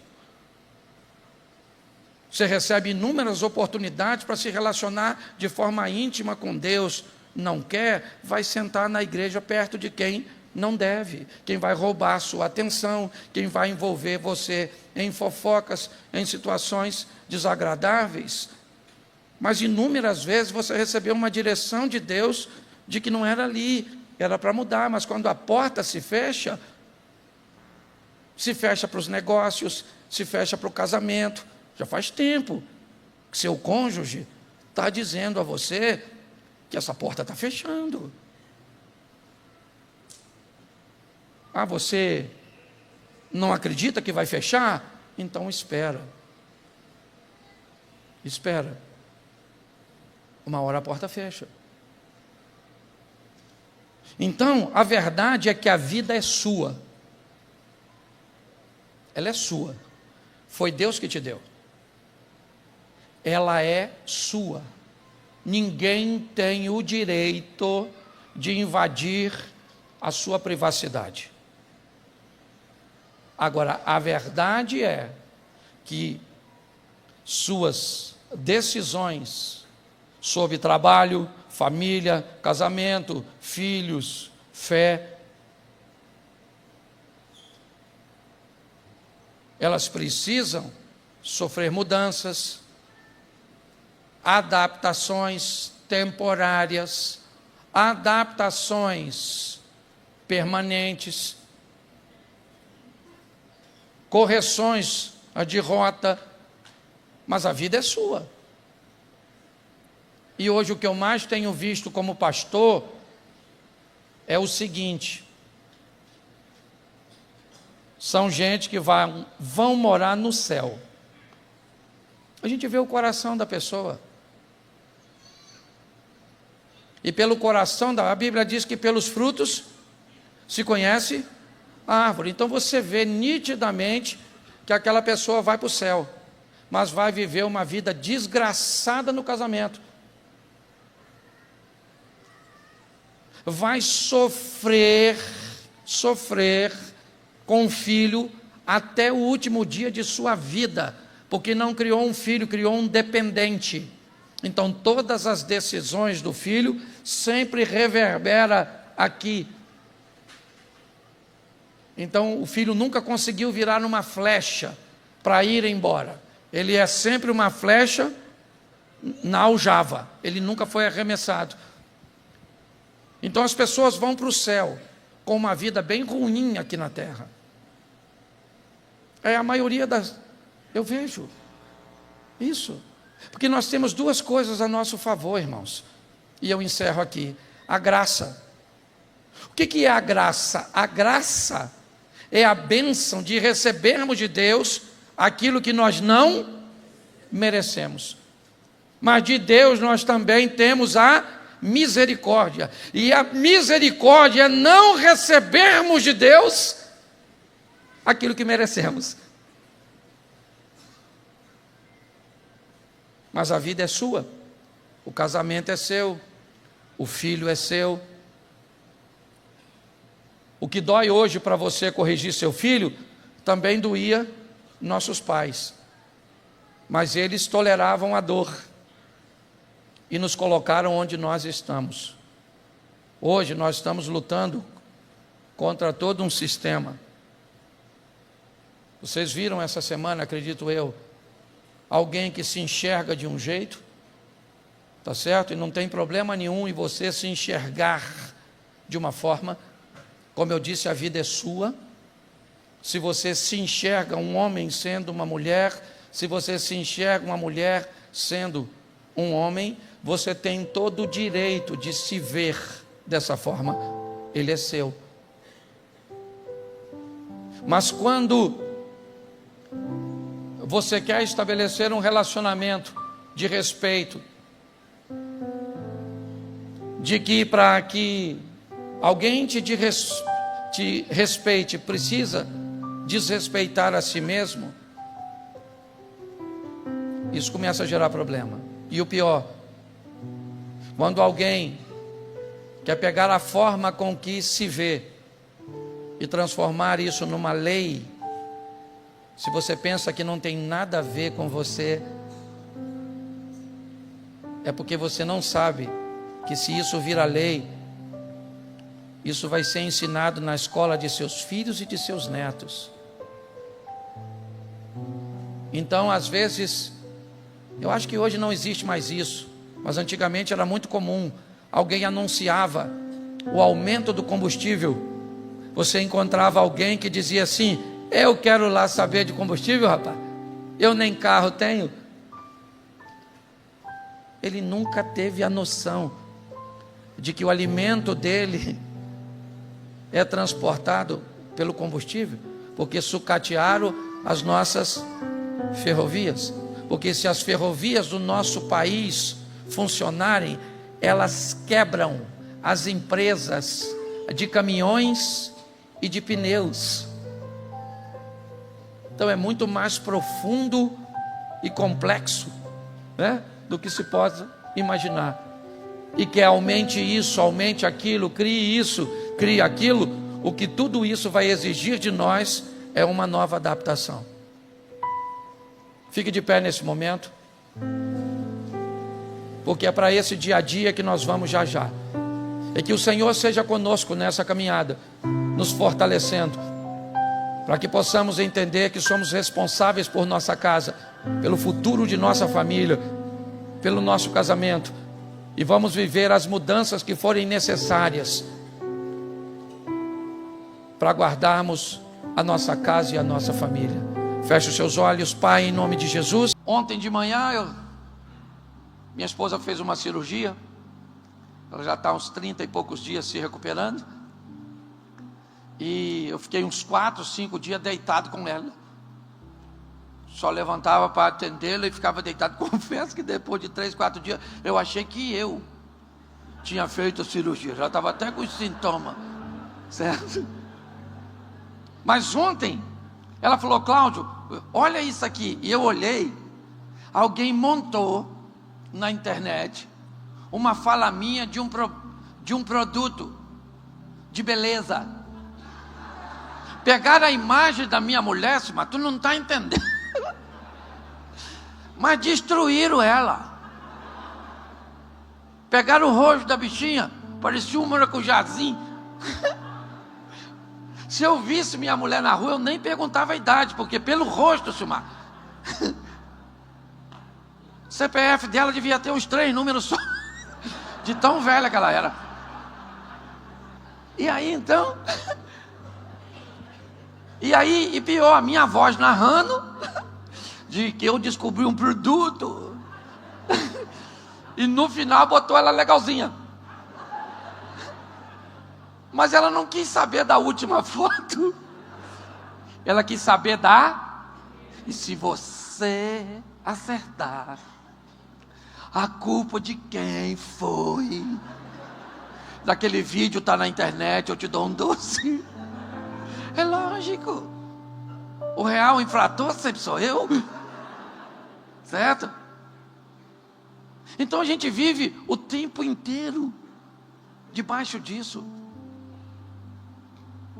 Você recebe inúmeras oportunidades para se relacionar de forma íntima com Deus. Não quer? Vai sentar na igreja perto de quem não deve, quem vai roubar a sua atenção, quem vai envolver você em fofocas, em situações desagradáveis. Mas inúmeras vezes você recebeu uma direção de Deus de que não era ali, era para mudar, mas quando a porta se fecha para os negócios, se fecha para o casamento. Já faz tempo que seu cônjuge está dizendo a você que essa porta está fechando. Não acredita que vai fechar? Então espera. Espera. Uma hora a porta fecha. Então, a verdade é que a vida é sua. Ela é sua. Foi Deus que te deu. Ela é sua. Ninguém tem o direito de invadir a sua privacidade. Agora, a verdade é que suas decisões sobre trabalho, família, casamento, filhos, fé, elas precisam sofrer mudanças, adaptações temporárias, adaptações permanentes, correções de rota, mas a vida é sua. E hoje o que eu mais tenho visto como pastor é o seguinte: são gente que vão morar no céu. A gente vê o coração da pessoa. E pelo coração, a Bíblia diz que pelos frutos se conhece a árvore. Então você vê nitidamente que aquela pessoa vai para o céu, mas vai viver uma vida desgraçada no casamento. Vai sofrer com o filho até o último dia de sua vida, porque não criou um filho, criou um dependente. Então todas as decisões do filho sempre reverbera aqui. Então o filho nunca conseguiu virar uma flecha para ir embora. Ele é sempre uma flecha na aljava, ele nunca foi arremessado. Então as pessoas vão para o céu com uma vida bem ruim aqui na terra. É a maioria das... Eu vejo isso. Porque nós temos duas coisas a nosso favor, irmãos. E eu encerro aqui. A graça. O que é a graça? A graça é a bênção de recebermos de Deus aquilo que nós não merecemos. Mas de Deus nós também temos a misericórdia. E a misericórdia é não recebermos de Deus aquilo que merecemos. Mas a vida é sua, o casamento é seu, o filho é seu. O que dói hoje para você corrigir seu filho, também doía nossos pais. Mas eles toleravam a dor e nos colocaram onde nós estamos. Hoje nós estamos lutando contra todo um sistema. Vocês viram essa semana, acredito eu, alguém que se enxerga de um jeito, tá certo? E não tem problema nenhum em você se enxergar de uma forma. Como eu disse, a vida é sua. Se você se enxerga um homem sendo uma mulher, se você se enxerga uma mulher sendo um homem, você tem todo o direito de se ver dessa forma. Ele é seu. Mas quando você quer estabelecer um relacionamento de respeito, de que para que alguém te respeite, precisa desrespeitar a si mesmo, isso começa a gerar problema. E o pior, quando alguém quer pegar a forma com que se vê e transformar isso numa lei, se você pensa que não tem nada a ver com você, é porque você não sabe que se isso vira lei, isso vai ser ensinado na escola de seus filhos e de seus netos. Então, às vezes, eu acho que hoje não existe mais isso, mas antigamente era muito comum. Alguém anunciava o aumento do combustível, você encontrava alguém que dizia assim: eu quero lá saber de combustível, rapaz, eu nem carro tenho. Ele nunca teve a noção de que o alimento dele é transportado pelo combustível. porque sucatearam as nossas ferrovias. Porque se as ferrovias do nosso país funcionarem, elas quebram as empresas de caminhões e de pneus. Então é muito mais profundo e complexo, né, do que se possa imaginar. E que aumente isso, aumente aquilo, crie isso, crie aquilo, o que tudo isso vai exigir de nós é uma nova adaptação. Fique de pé nesse momento, porque é para esse dia a dia que nós vamos já já. E que o Senhor seja conosco nessa caminhada, nos fortalecendo, para que possamos entender que somos responsáveis por nossa casa, pelo futuro de nossa família, pelo nosso casamento, e vamos viver as mudanças que forem necessárias para guardarmos a nossa casa e a nossa família. Feche os seus olhos, Pai, em nome de Jesus. Ontem de manhã, minha esposa fez uma cirurgia. Ela já está há uns 30 e poucos dias se recuperando. E eu fiquei uns 4, 5 dias deitado com ela. Só levantava para atendê-la e ficava deitado. Confesso que depois de 3, 4 dias, eu achei que eu tinha feito a cirurgia. Já estava até com os sintomas, certo? Mas ontem, ela falou: Cláudio, olha isso aqui. E eu olhei, alguém montou na internet uma fala minha de um produto de beleza. Pegaram a imagem da minha mulher, mas tu não está entendendo. Mas destruíram ela. Pegaram o rosto da bichinha, parecia um maracujazinho. Se eu visse minha mulher na rua, eu nem perguntava a idade, porque pelo rosto, Silmar, CPF dela devia ter uns 3 números só, de tão velha que ela era. E aí então, e pior, a minha voz narrando de que eu descobri um produto, e no final botou ela legalzinha. Mas ela não quis saber da última foto, ela quis saber e se você acertar, a culpa de quem foi? Daquele vídeo está na internet, eu te dou um doce. É lógico, o real infrator sempre sou eu, certo? Então a gente vive o tempo inteiro debaixo disso.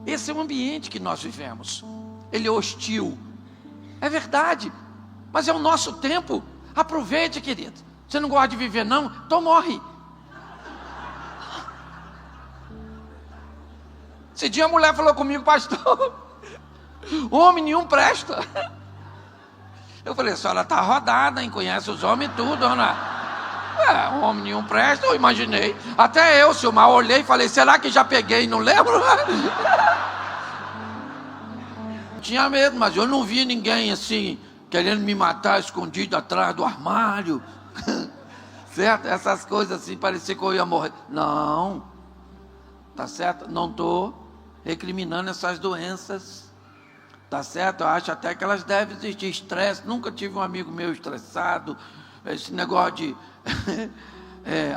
Esse é o ambiente que nós vivemos. Ele é hostil, é verdade, mas é o nosso tempo. Aproveite, querido. Você não gosta de viver não? Então morre. Esse dia a mulher falou comigo: pastor, homem nenhum presta. Eu falei: a senhora está rodada, hein? Conhece os homens tudo, dona. Homem nenhum presta, eu imaginei. Até eu, Silmar, olhei e falei: será que já peguei? Não lembro. Tinha medo, mas eu não vi ninguém assim, querendo me matar, escondido atrás do armário. Certo? Essas coisas assim, parecia que eu ia morrer. Não, tá certo? Não estou recriminando essas doenças, tá certo? Eu acho até que elas devem existir. Estresse, nunca tive um amigo meu estressado. Esse negócio de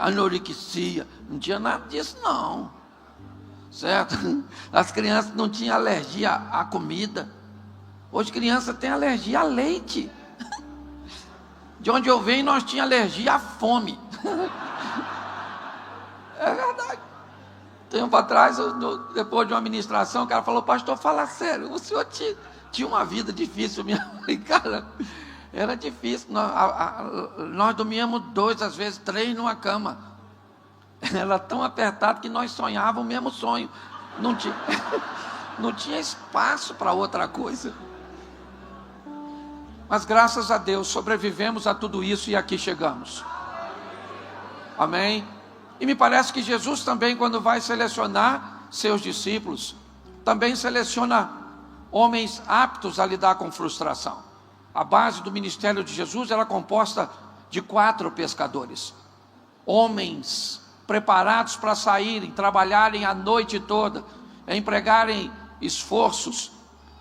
anorexia, não tinha nada disso não, certo? As crianças não tinham alergia à comida. Hoje criança tem alergia a leite. De onde eu venho, nós tínhamos alergia à fome. É verdade. Tempo atrás, depois de uma ministração, o cara falou: pastor, fala sério, o senhor tinha uma vida difícil mesmo. E, cara, era difícil. Nós dormíamos 2, às vezes 3 numa cama. Era tão apertado que nós sonhávamos o mesmo sonho. Não tinha espaço para outra coisa. Mas graças a Deus sobrevivemos a tudo isso e aqui chegamos. Amém? E me parece que Jesus também, quando vai selecionar seus discípulos, também seleciona homens aptos a lidar com frustração. A base do ministério de Jesus era composta de 4 pescadores. Homens preparados para saírem, trabalharem a noite toda, empregarem esforços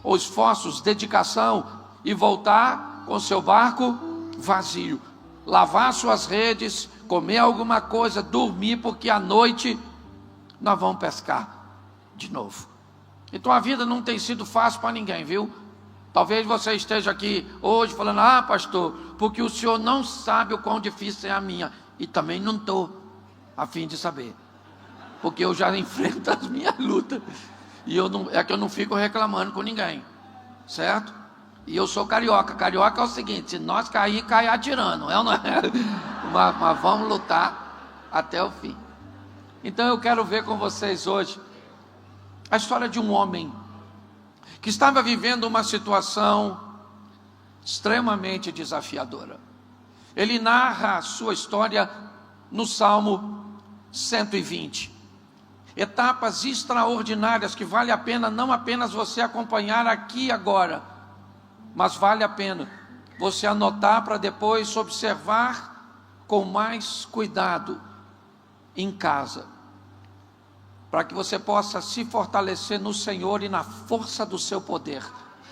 ou esforços, dedicação, e voltar com seu barco vazio. Lavar suas redes, comer alguma coisa, dormir, porque à noite nós vamos pescar de novo. Então a vida não tem sido fácil para ninguém, viu? Talvez você esteja aqui hoje falando: ah, pastor, porque o senhor não sabe o quão difícil é a minha. E também não estou a fim de saber, porque eu já enfrento as minhas lutas, e é que eu não fico reclamando com ninguém, certo? E eu sou carioca. Carioca é o seguinte: se nós cair, cai atirando, é ou não é? Mas vamos lutar até o fim. Então eu quero ver com vocês hoje a história de um homem que estava vivendo uma situação extremamente desafiadora. Ele narra a sua história no Salmo 120. Etapas extraordinárias que vale a pena não apenas você acompanhar aqui agora, mas vale a pena você anotar para depois observar com mais cuidado em casa, para que você possa se fortalecer no Senhor e na força do seu poder,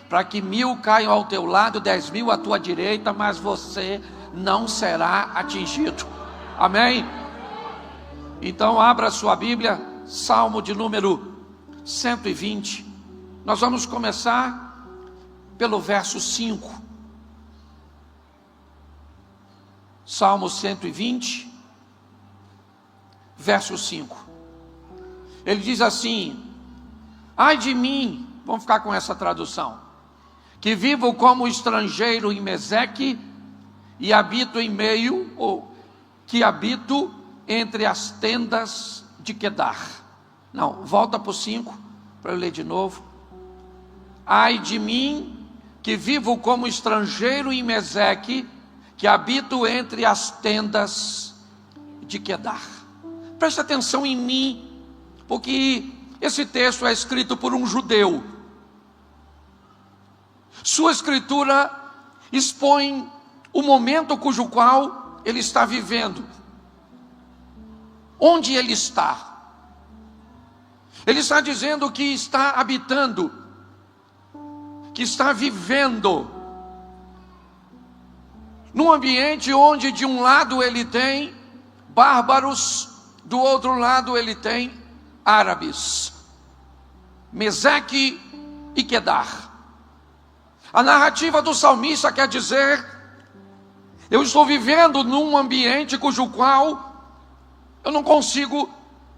para que 1000 caiam ao teu lado, 10.000 à tua direita, mas você não será atingido. Amém? Então abra sua Bíblia, Salmo de número 120. Nós vamos começar pelo verso 5. Salmo 120, verso 5. Ele diz assim: ai de mim, vamos ficar com essa tradução, que vivo como estrangeiro em Meseque e habito em meio, ou que habito entre as tendas de Quedar. Não, volta para o 5, para eu ler de novo. Ai de mim, que vivo como estrangeiro em Meseque, que habito entre as tendas de Quedar. Preste atenção em mim, porque esse texto é escrito por um judeu. Sua escritura expõe o momento cujo qual ele está vivendo, onde ele está. Ele está dizendo que está habitando, que está vivendo num ambiente onde de um lado ele tem bárbaros, do outro lado ele tem árabes, Meseque e Quedar. A narrativa do salmista quer dizer: eu estou vivendo num ambiente cujo qual eu não consigo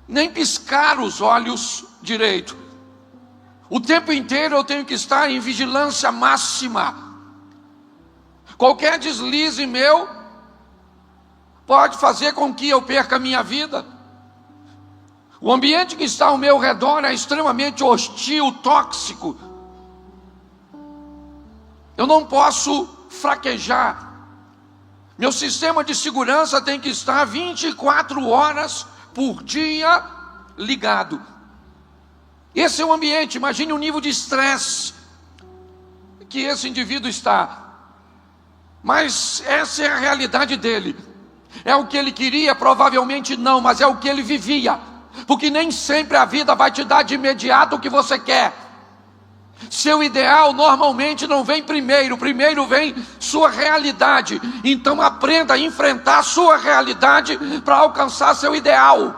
nem piscar os olhos direito. O tempo inteiro eu tenho que estar em vigilância máxima. Qualquer deslize meu pode fazer com que eu perca a minha vida. O ambiente que está ao meu redor é extremamente hostil, tóxico. Eu não posso fraquejar. Meu sistema de segurança tem que estar 24 horas por dia ligado. Esse é o ambiente. Imagine o nível de estresse que esse indivíduo está. Mas essa é a realidade dele. É o que ele queria? Provavelmente não, mas é o que ele vivia. Porque nem sempre a vida vai te dar de imediato o que você quer. Seu ideal normalmente não vem primeiro vem sua realidade. Então aprenda a enfrentar a sua realidade para alcançar seu ideal.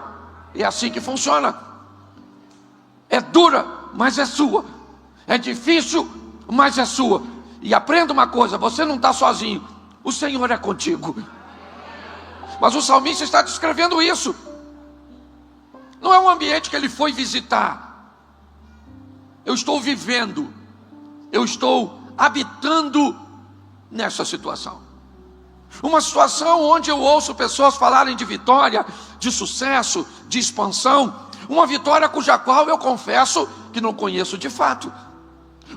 É assim que funciona. É dura, mas é sua. É difícil, mas é sua. E aprenda uma coisa: você não está sozinho, o Senhor é contigo. Mas o salmista está descrevendo isso. Não é um ambiente que ele foi visitar. Eu estou vivendo, eu estou habitando nessa situação. Uma situação onde eu ouço pessoas falarem de vitória, de sucesso, de expansão. Uma vitória cuja qual eu confesso que não conheço de fato.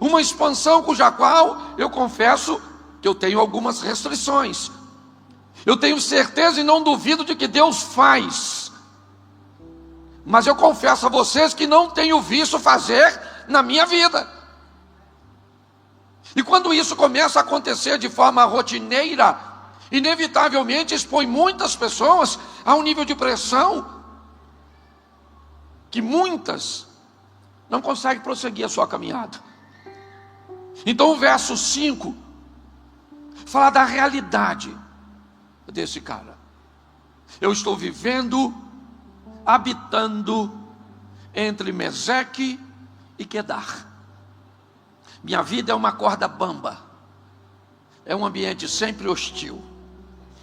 Uma expansão cuja qual eu confesso que eu tenho algumas restrições. Eu tenho certeza e não duvido de que Deus faz. Mas eu confesso a vocês que não tenho visto fazer na minha vida. E quando isso começa a acontecer de forma rotineira, inevitavelmente expõe muitas pessoas a um nível de pressão que muitas não conseguem prosseguir a sua caminhada. Então o verso 5 fala da realidade desse cara. Eu estou vivendo, habitando entre Meseque e Quedar. Minha vida é uma corda bamba, é um ambiente sempre hostil.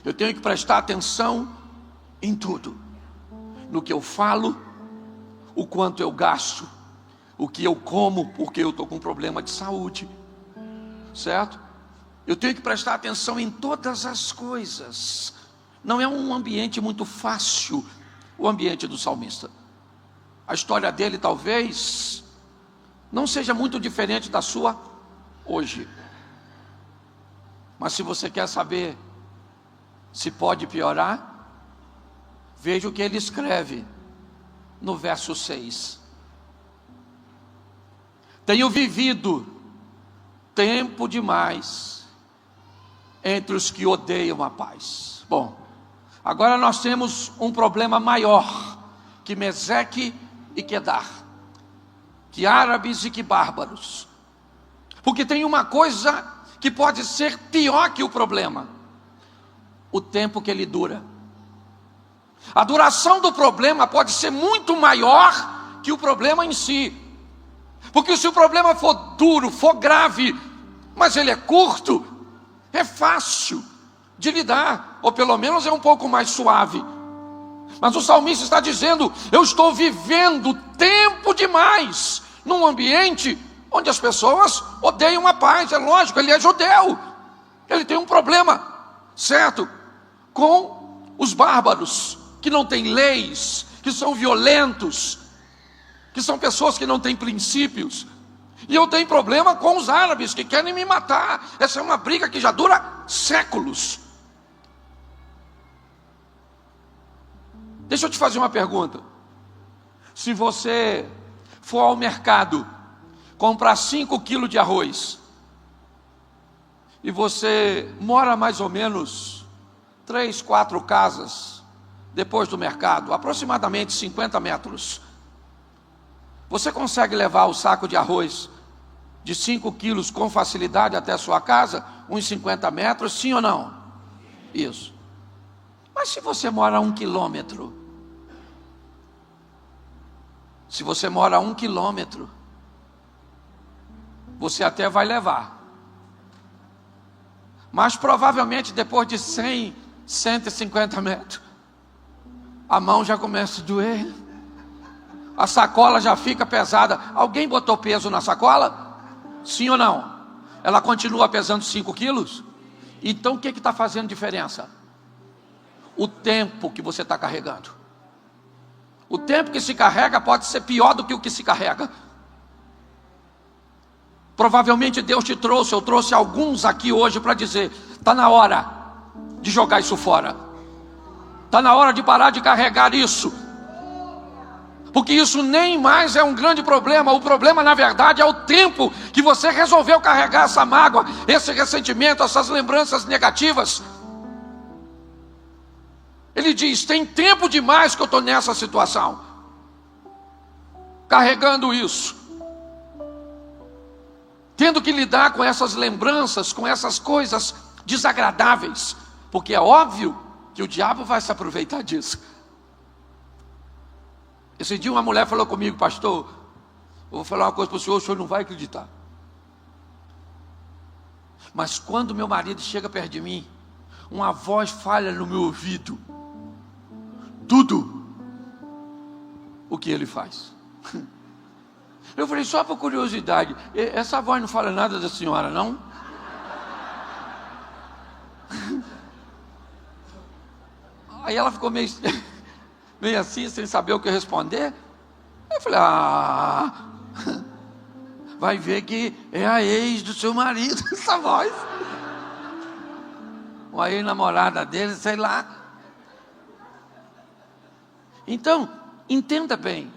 Eu tenho que prestar atenção em tudo, no que eu falo, o quanto eu gasto, o que eu como, porque eu estou com problema de saúde, certo? Eu tenho que prestar atenção em todas as coisas. Não é um ambiente muito fácil, o ambiente do salmista. A história dele talvez não seja muito diferente da sua hoje. Mas se você quer saber se pode piorar, veja o que ele escreve no verso 6. Tenho vivido tempo demais entre os que odeiam a paz. Bom, agora nós temos um problema maior que Meseque e Quedar, que árabes e que bárbaros. Porque tem uma coisa que pode ser pior que o problema: o tempo que ele dura. A duração do problema pode ser muito maior que o problema em si. Porque se o problema for duro, for grave, mas ele é curto, é fácil de lidar, ou pelo menos é um pouco mais suave. Mas o salmista está dizendo: eu estou vivendo tempo demais num ambiente onde as pessoas odeiam a paz. É lógico, ele é judeu, ele tem um problema, certo, com os bárbaros, que não têm leis, que são violentos, que são pessoas que não têm princípios. E eu tenho problema com os árabes que querem me matar. Essa é uma briga que já dura séculos. Deixa eu te fazer uma pergunta. Se você for ao mercado comprar 5 quilos de arroz, e você mora mais ou menos 3, 4 casas depois do mercado, aproximadamente 50 metros, você consegue levar o saco de arroz de 5 quilos com facilidade até a sua casa, uns 50 metros, sim ou não? Isso. Mas se você mora a 1 quilômetro, se você mora a 1 quilômetro, você até vai levar, mas provavelmente depois de 100, 150 metros, a mão já começa a doer, a sacola já fica pesada. Alguém botou peso na sacola? Sim ou não? Ela continua pesando 5 quilos? Então o que está fazendo diferença? O tempo que você está carregando. O tempo que se carrega pode ser pior do que o que se carrega. Provavelmente Deus te trouxe, eu trouxe alguns aqui hoje para dizer: está na hora de jogar isso fora, está na hora de parar de carregar isso, porque isso nem mais é um grande problema. O problema, na verdade, é o tempo que você resolveu carregar essa mágoa, esse ressentimento, essas lembranças negativas. Ele diz: tem tempo demais que eu estou nessa situação, carregando isso, tendo que lidar com essas lembranças, com essas coisas desagradáveis, porque é óbvio que o diabo vai se aproveitar disso. Esse dia uma mulher falou comigo: pastor, eu vou falar uma coisa para o senhor não vai acreditar, mas quando meu marido chega perto de mim, uma voz falha no meu ouvido tudo o que ele faz. Eu falei: só por curiosidade, essa voz não fala nada da senhora, não? Aí ela ficou meio assim, sem saber o que responder. Eu falei: vai ver que é a ex do seu marido, essa voz. Ou a ex-namorada dele, sei lá. Então, entenda bem,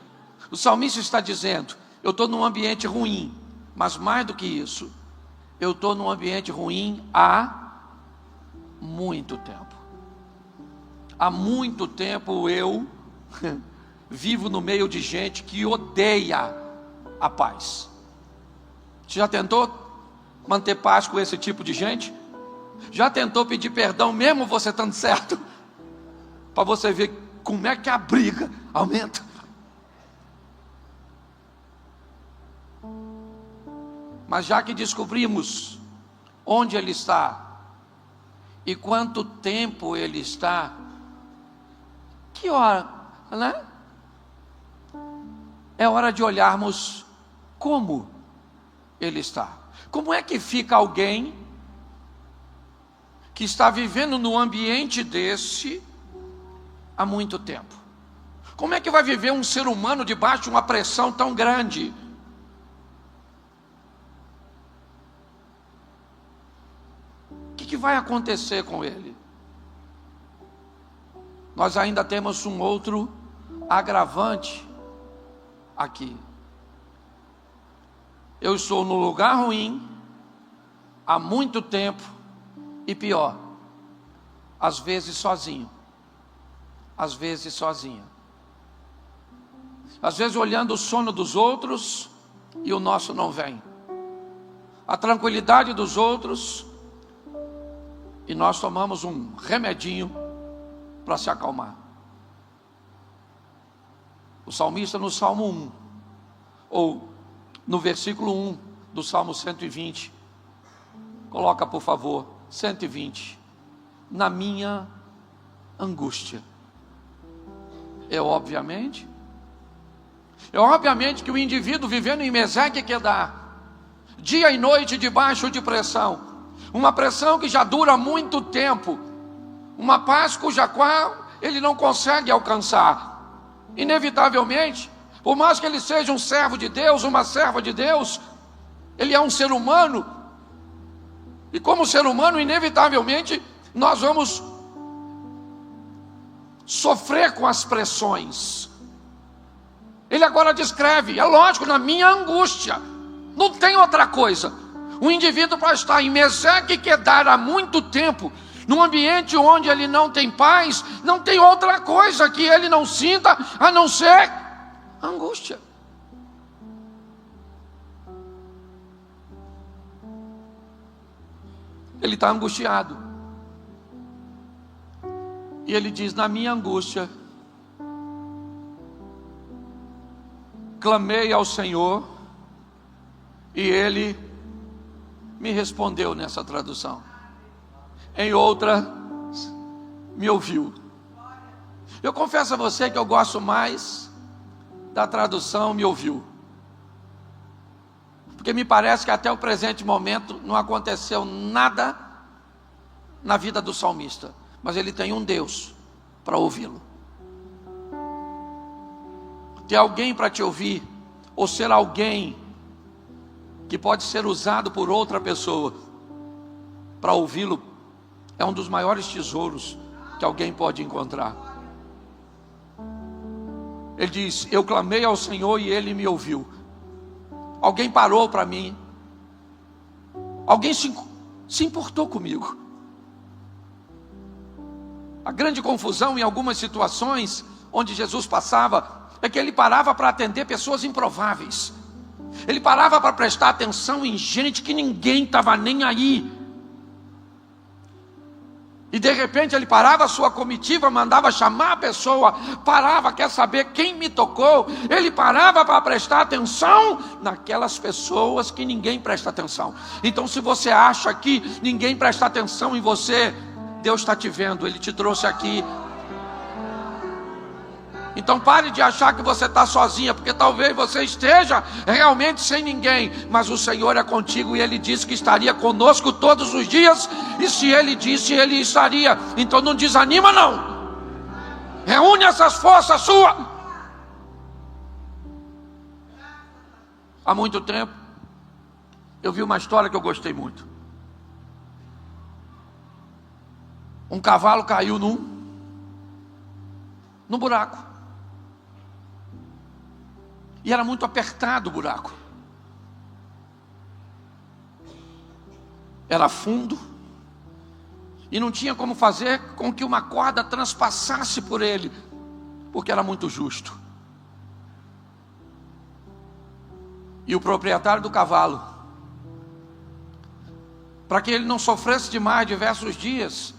o salmista está dizendo: eu estou num ambiente ruim, mas mais do que isso, eu estou num ambiente ruim há muito tempo. Há muito tempo eu vivo no meio de gente que odeia a paz. Você já tentou manter paz com esse tipo de gente? Já tentou pedir perdão mesmo você estando certo? Para você ver como é que a briga aumenta. Mas já que descobrimos onde ele está e quanto tempo ele está, que hora, né? É hora de olharmos como ele está. Como é que fica alguém que está vivendo num ambiente desse há muito tempo? Como é que vai viver um ser humano debaixo de uma pressão tão grande? O que vai acontecer com ele? Nós ainda temos um outro agravante aqui. Eu estou no lugar ruim há muito tempo e pior, às vezes sozinho, às vezes sozinha, às vezes olhando o sono dos outros e o nosso não vem, a tranquilidade dos outros e nós tomamos um remedinho para se acalmar. O salmista no Salmo 1, ou no versículo 1 do Salmo 120, coloca por favor, 120, na minha angústia. É obviamente que o indivíduo vivendo em Meseque e Quedar, dia e noite debaixo de pressão, uma pressão que já dura muito tempo, uma paz cuja qual ele não consegue alcançar, inevitavelmente, por mais que ele seja um servo de Deus, uma serva de Deus, ele é um ser humano, e como ser humano, inevitavelmente, nós vamos sofrer com as pressões. Ele agora descreve, é lógico, na minha angústia, não tem outra coisa. Um indivíduo para estar em Meseque e Quedar há muito tempo, num ambiente onde ele não tem paz, não tem outra coisa que ele não sinta, a não ser angústia. Ele está angustiado. E ele diz, na minha angústia, clamei ao Senhor, e Ele me respondeu nessa tradução. Em outra, me ouviu. Eu confesso a você que eu gosto mais da tradução me ouviu, porque me parece que até o presente momento não aconteceu nada na vida do salmista, mas ele tem um Deus para ouvi-lo. Ter alguém para te ouvir, ou ser alguém que pode ser usado por outra pessoa para ouvi-lo, é um dos maiores tesouros que alguém pode encontrar. Ele diz, eu clamei ao Senhor e Ele me ouviu. Alguém parou para mim, alguém se importou comigo. A grande confusão em algumas situações onde Jesus passava, é que Ele parava para atender pessoas improváveis. Ele parava para prestar atenção em gente que ninguém estava nem aí. E de repente ele parava a sua comitiva, mandava chamar a pessoa, parava, quer saber quem me tocou. Ele parava para prestar atenção naquelas pessoas que ninguém presta atenção. Então se você acha que ninguém presta atenção em você, Deus está te vendo, Ele te trouxe aqui. Então pare de achar que você está sozinha, porque talvez você esteja realmente sem ninguém, mas o Senhor é contigo e Ele disse que estaria conosco todos os dias, e se Ele disse, Ele estaria. Então não desanima não, reúne essas forças suas. Há muito tempo eu vi uma história que eu gostei muito. Um cavalo caiu num buraco. E era muito apertado o buraco. Era fundo. E não tinha como fazer com que uma corda transpassasse por ele, porque era muito justo. E o proprietário do cavalo para que ele não sofresse demais diversos dias,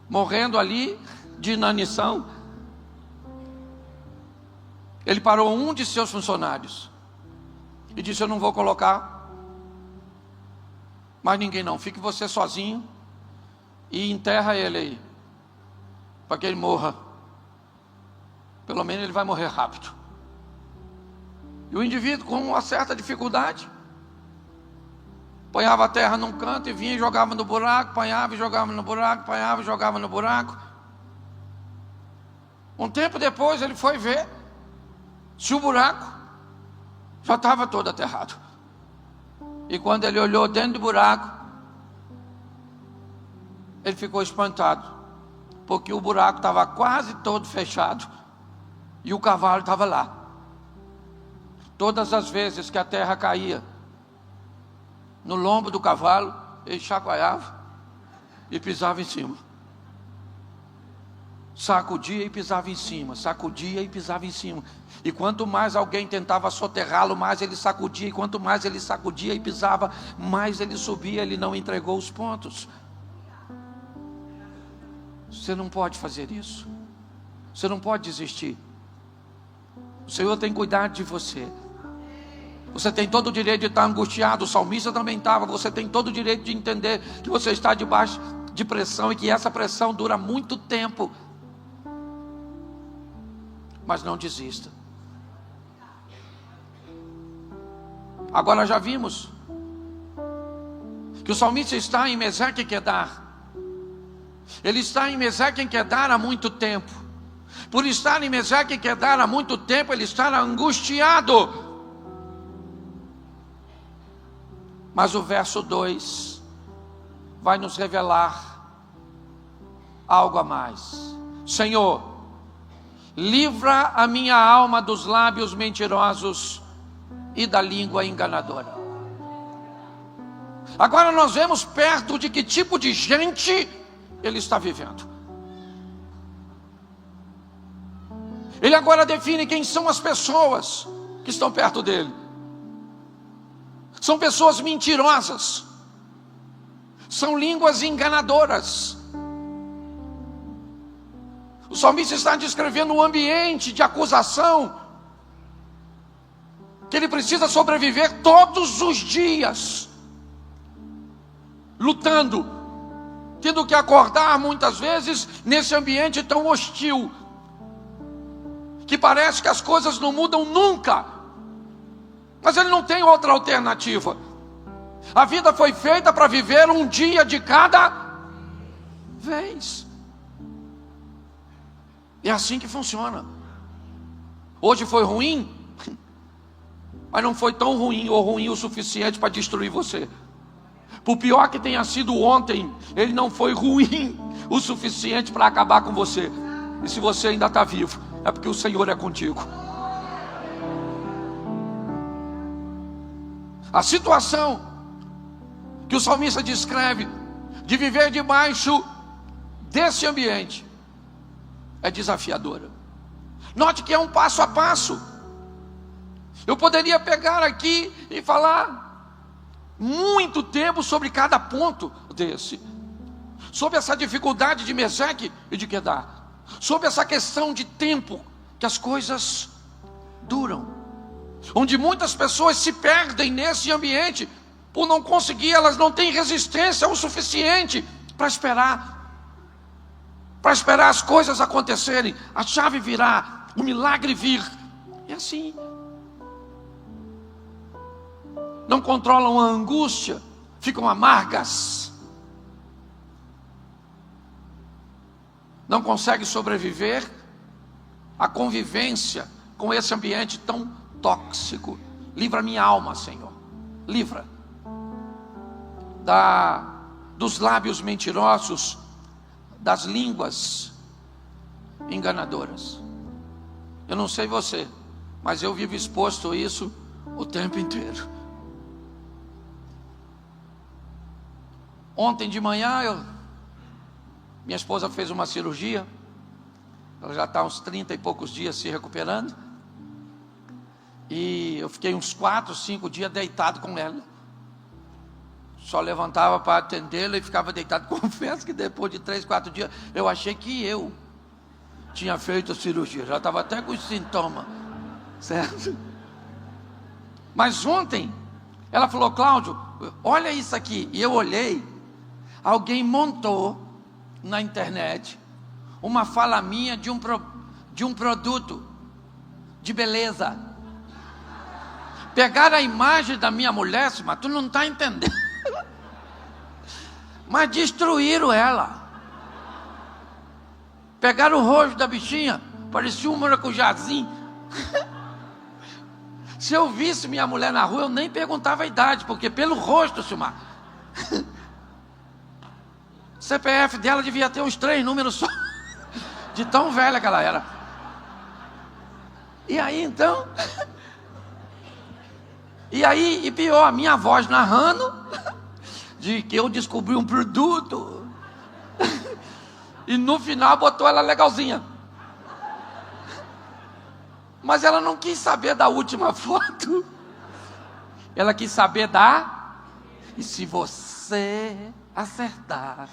morrendo ali de inanição, ele parou um de seus funcionários e disse: eu não vou colocar mais ninguém não, fique você sozinho e enterra ele aí, para que ele morra, pelo menos ele vai morrer rápido. E o indivíduo, com uma certa dificuldade, ponhava a terra num canto e vinha e jogava no buraco, apanhava e jogava no buraco, apanhava e jogava no buraco. Um tempo depois ele foi ver se o buraco já estava todo aterrado. E quando ele olhou dentro do buraco, ele ficou espantado, porque o buraco estava quase todo fechado e o cavalo estava lá. Todas as vezes que a terra caía no lombo do cavalo, ele chacoalhava e pisava em cima. Sacudia e pisava em cima, sacudia e pisava em cima. E quanto mais alguém tentava soterrá-lo, mais ele sacudia. E quanto mais ele sacudia e pisava, mais ele subia. Ele não entregou os pontos. Você não pode fazer isso. Você não pode desistir. O Senhor tem cuidado de você. Você tem todo o direito de estar angustiado. O salmista também estava. Você tem todo o direito de entender que você está debaixo de pressão e que essa pressão dura muito tempo. Mas não desista. Agora já vimos que o salmista está em Meseque e Quedar. Ele está em Meseque e Quedar há muito tempo. Por estar em Meseque e Quedar há muito tempo, ele está angustiado. Mas o verso 2 vai nos revelar algo a mais. Senhor, livra a minha alma dos lábios mentirosos e da língua enganadora. Agora nós vemos perto de que tipo de gente ele está vivendo. Ele agora define quem são as pessoas que estão perto dele. São pessoas mentirosas, são línguas enganadoras. O salmista está descrevendo um ambiente de acusação que ele precisa sobreviver todos os dias, lutando, tendo que acordar muitas vezes nesse ambiente tão hostil, que parece que as coisas não mudam nunca, mas ele não tem outra alternativa. A vida foi feita para viver um dia de cada vez. É assim que funciona. Hoje foi ruim, mas não foi tão ruim ou ruim o suficiente para destruir você. Por pior que tenha sido ontem, ele não foi ruim o suficiente para acabar com você. E se você ainda está vivo, é porque o Senhor é contigo. A situação que o salmista descreve de viver debaixo desse ambiente é desafiadora. Note que é um passo a passo. Eu poderia pegar aqui e falar muito tempo sobre cada ponto desse, sobre essa dificuldade de Meseque e de Quedar, sobre essa questão de tempo, que as coisas duram, onde muitas pessoas se perdem nesse ambiente, por não conseguir, elas não têm resistência o suficiente para esperar as coisas acontecerem, a chave virar, o milagre vir. E assim, não controlam a angústia, ficam amargas, não conseguem sobreviver à convivência com esse ambiente tão tóxico. Livra minha alma, Senhor, livra dos lábios mentirosos, das línguas enganadoras. Eu não sei você, mas eu vivo exposto a isso o tempo inteiro. Ontem de manhã, minha esposa fez uma cirurgia. Ela já está uns 30 e poucos dias se recuperando. E eu fiquei uns 4, 5 dias deitado com ela, só levantava para atendê-la e ficava deitado. Confesso que depois de 3, 4 dias, eu achei que eu tinha feito a cirurgia. Já estava até com os sintomas, certo? Mas ontem, ela falou: Cláudio, olha isso aqui. E eu olhei, alguém montou na internet uma fala minha de um produto de beleza. Pegaram a imagem da minha mulher, mas tu não está entendendo. Mas destruíram ela. Pegaram o rosto da bichinha, parecia um maracujazinho. Se eu visse minha mulher na rua, eu nem perguntava a idade, porque pelo rosto, Silmar, CPF dela devia ter uns 3 números só, de tão velha que ela era. E aí então, e pior, a minha voz narrando de que eu descobri um produto, e no final botou ela legalzinha. Mas ela não quis saber da última foto, ela quis saber e se você acertar,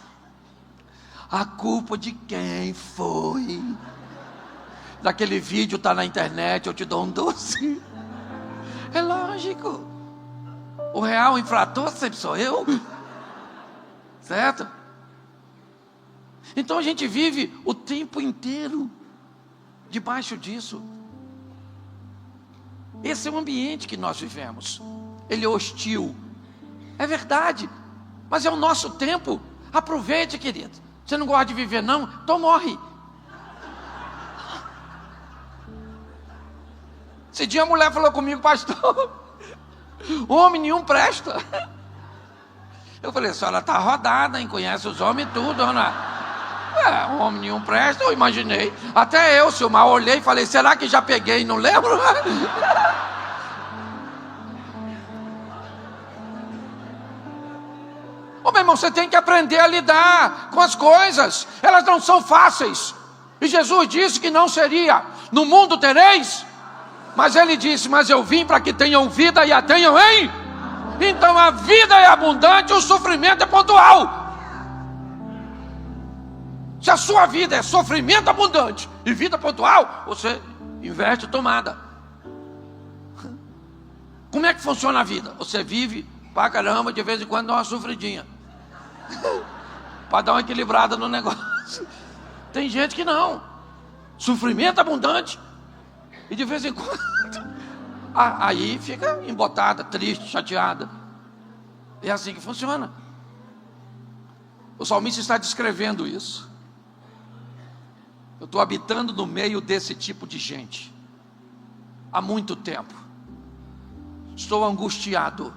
a culpa de quem foi? Daquele vídeo está na internet, eu te dou um doce. É lógico, o real infrator sempre sou eu, certo? Então a gente vive o tempo inteiro debaixo disso. Esse é o ambiente que nós vivemos. Ele é hostil, é verdade, mas é o nosso tempo. Aproveite, querido. Você não gosta de viver não? Então morre. Esse dia a mulher falou comigo: pastor, homem nenhum presta. Eu falei: a senhora está rodada, hein? Conhece os homens tudo, dona. Homem nenhum presta, eu imaginei. Até eu, Silmar, olhei e falei: será que já peguei? Não lembro. Ô meu irmão, você tem que aprender a lidar com as coisas. Elas não são fáceis. E Jesus disse que não seria. No mundo tereis, mas ele disse: mas eu vim para que tenham vida e a tenham em. Então a vida é abundante, o sofrimento é pontual. Se a sua vida é sofrimento abundante e vida pontual, você inverte tomada. Como é que funciona a vida? Você vive pra caramba, de vez em quando dá uma sofridinha, para dar uma equilibrada no negócio. Tem gente que não. Sofrimento abundante e de vez em quando aí fica embotada, triste, chateada. É assim que funciona. O salmista está descrevendo isso. Eu estou habitando no meio desse tipo de gente há muito tempo. Estou angustiado,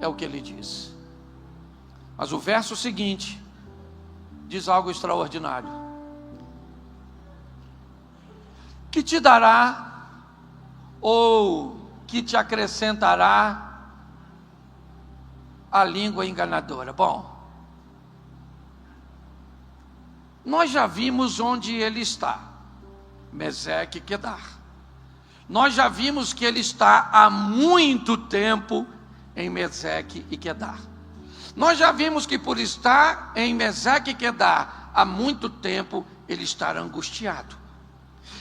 é o que ele diz. Mas o verso seguinte diz algo extraordinário: que te dará ou que te acrescentará a língua enganadora. Bom, nós já vimos onde ele está, Meseque e Quedar. Nós já vimos que ele está há muito tempo em Meseque e Quedar. Nós já vimos que por estar em Meseque e Quedar há muito tempo, ele está angustiado.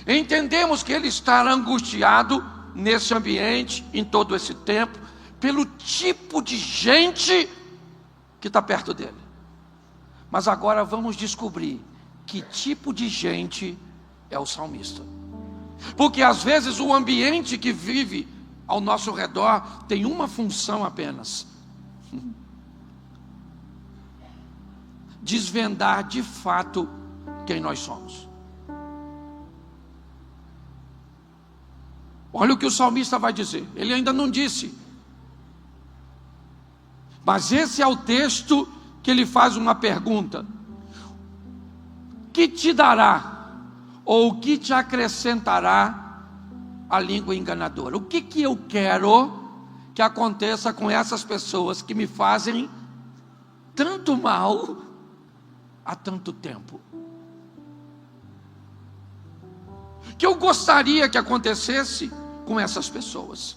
Entendemos que ele está angustiado nesse ambiente, em todo esse tempo, pelo tipo de gente que está perto dele. Mas agora vamos descobrir que tipo de gente é o salmista. Porque às vezes o ambiente que vive ao nosso redor tem uma função apenas: desvendar de fato quem nós somos. Olha o que o salmista vai dizer. Ele ainda não disse, mas esse é o texto que ele faz uma pergunta: que te dará ou que te acrescentará a língua enganadora? O que eu quero que aconteça com essas pessoas que me fazem tanto mal há tanto tempo? Que eu gostaria que acontecesse com essas pessoas.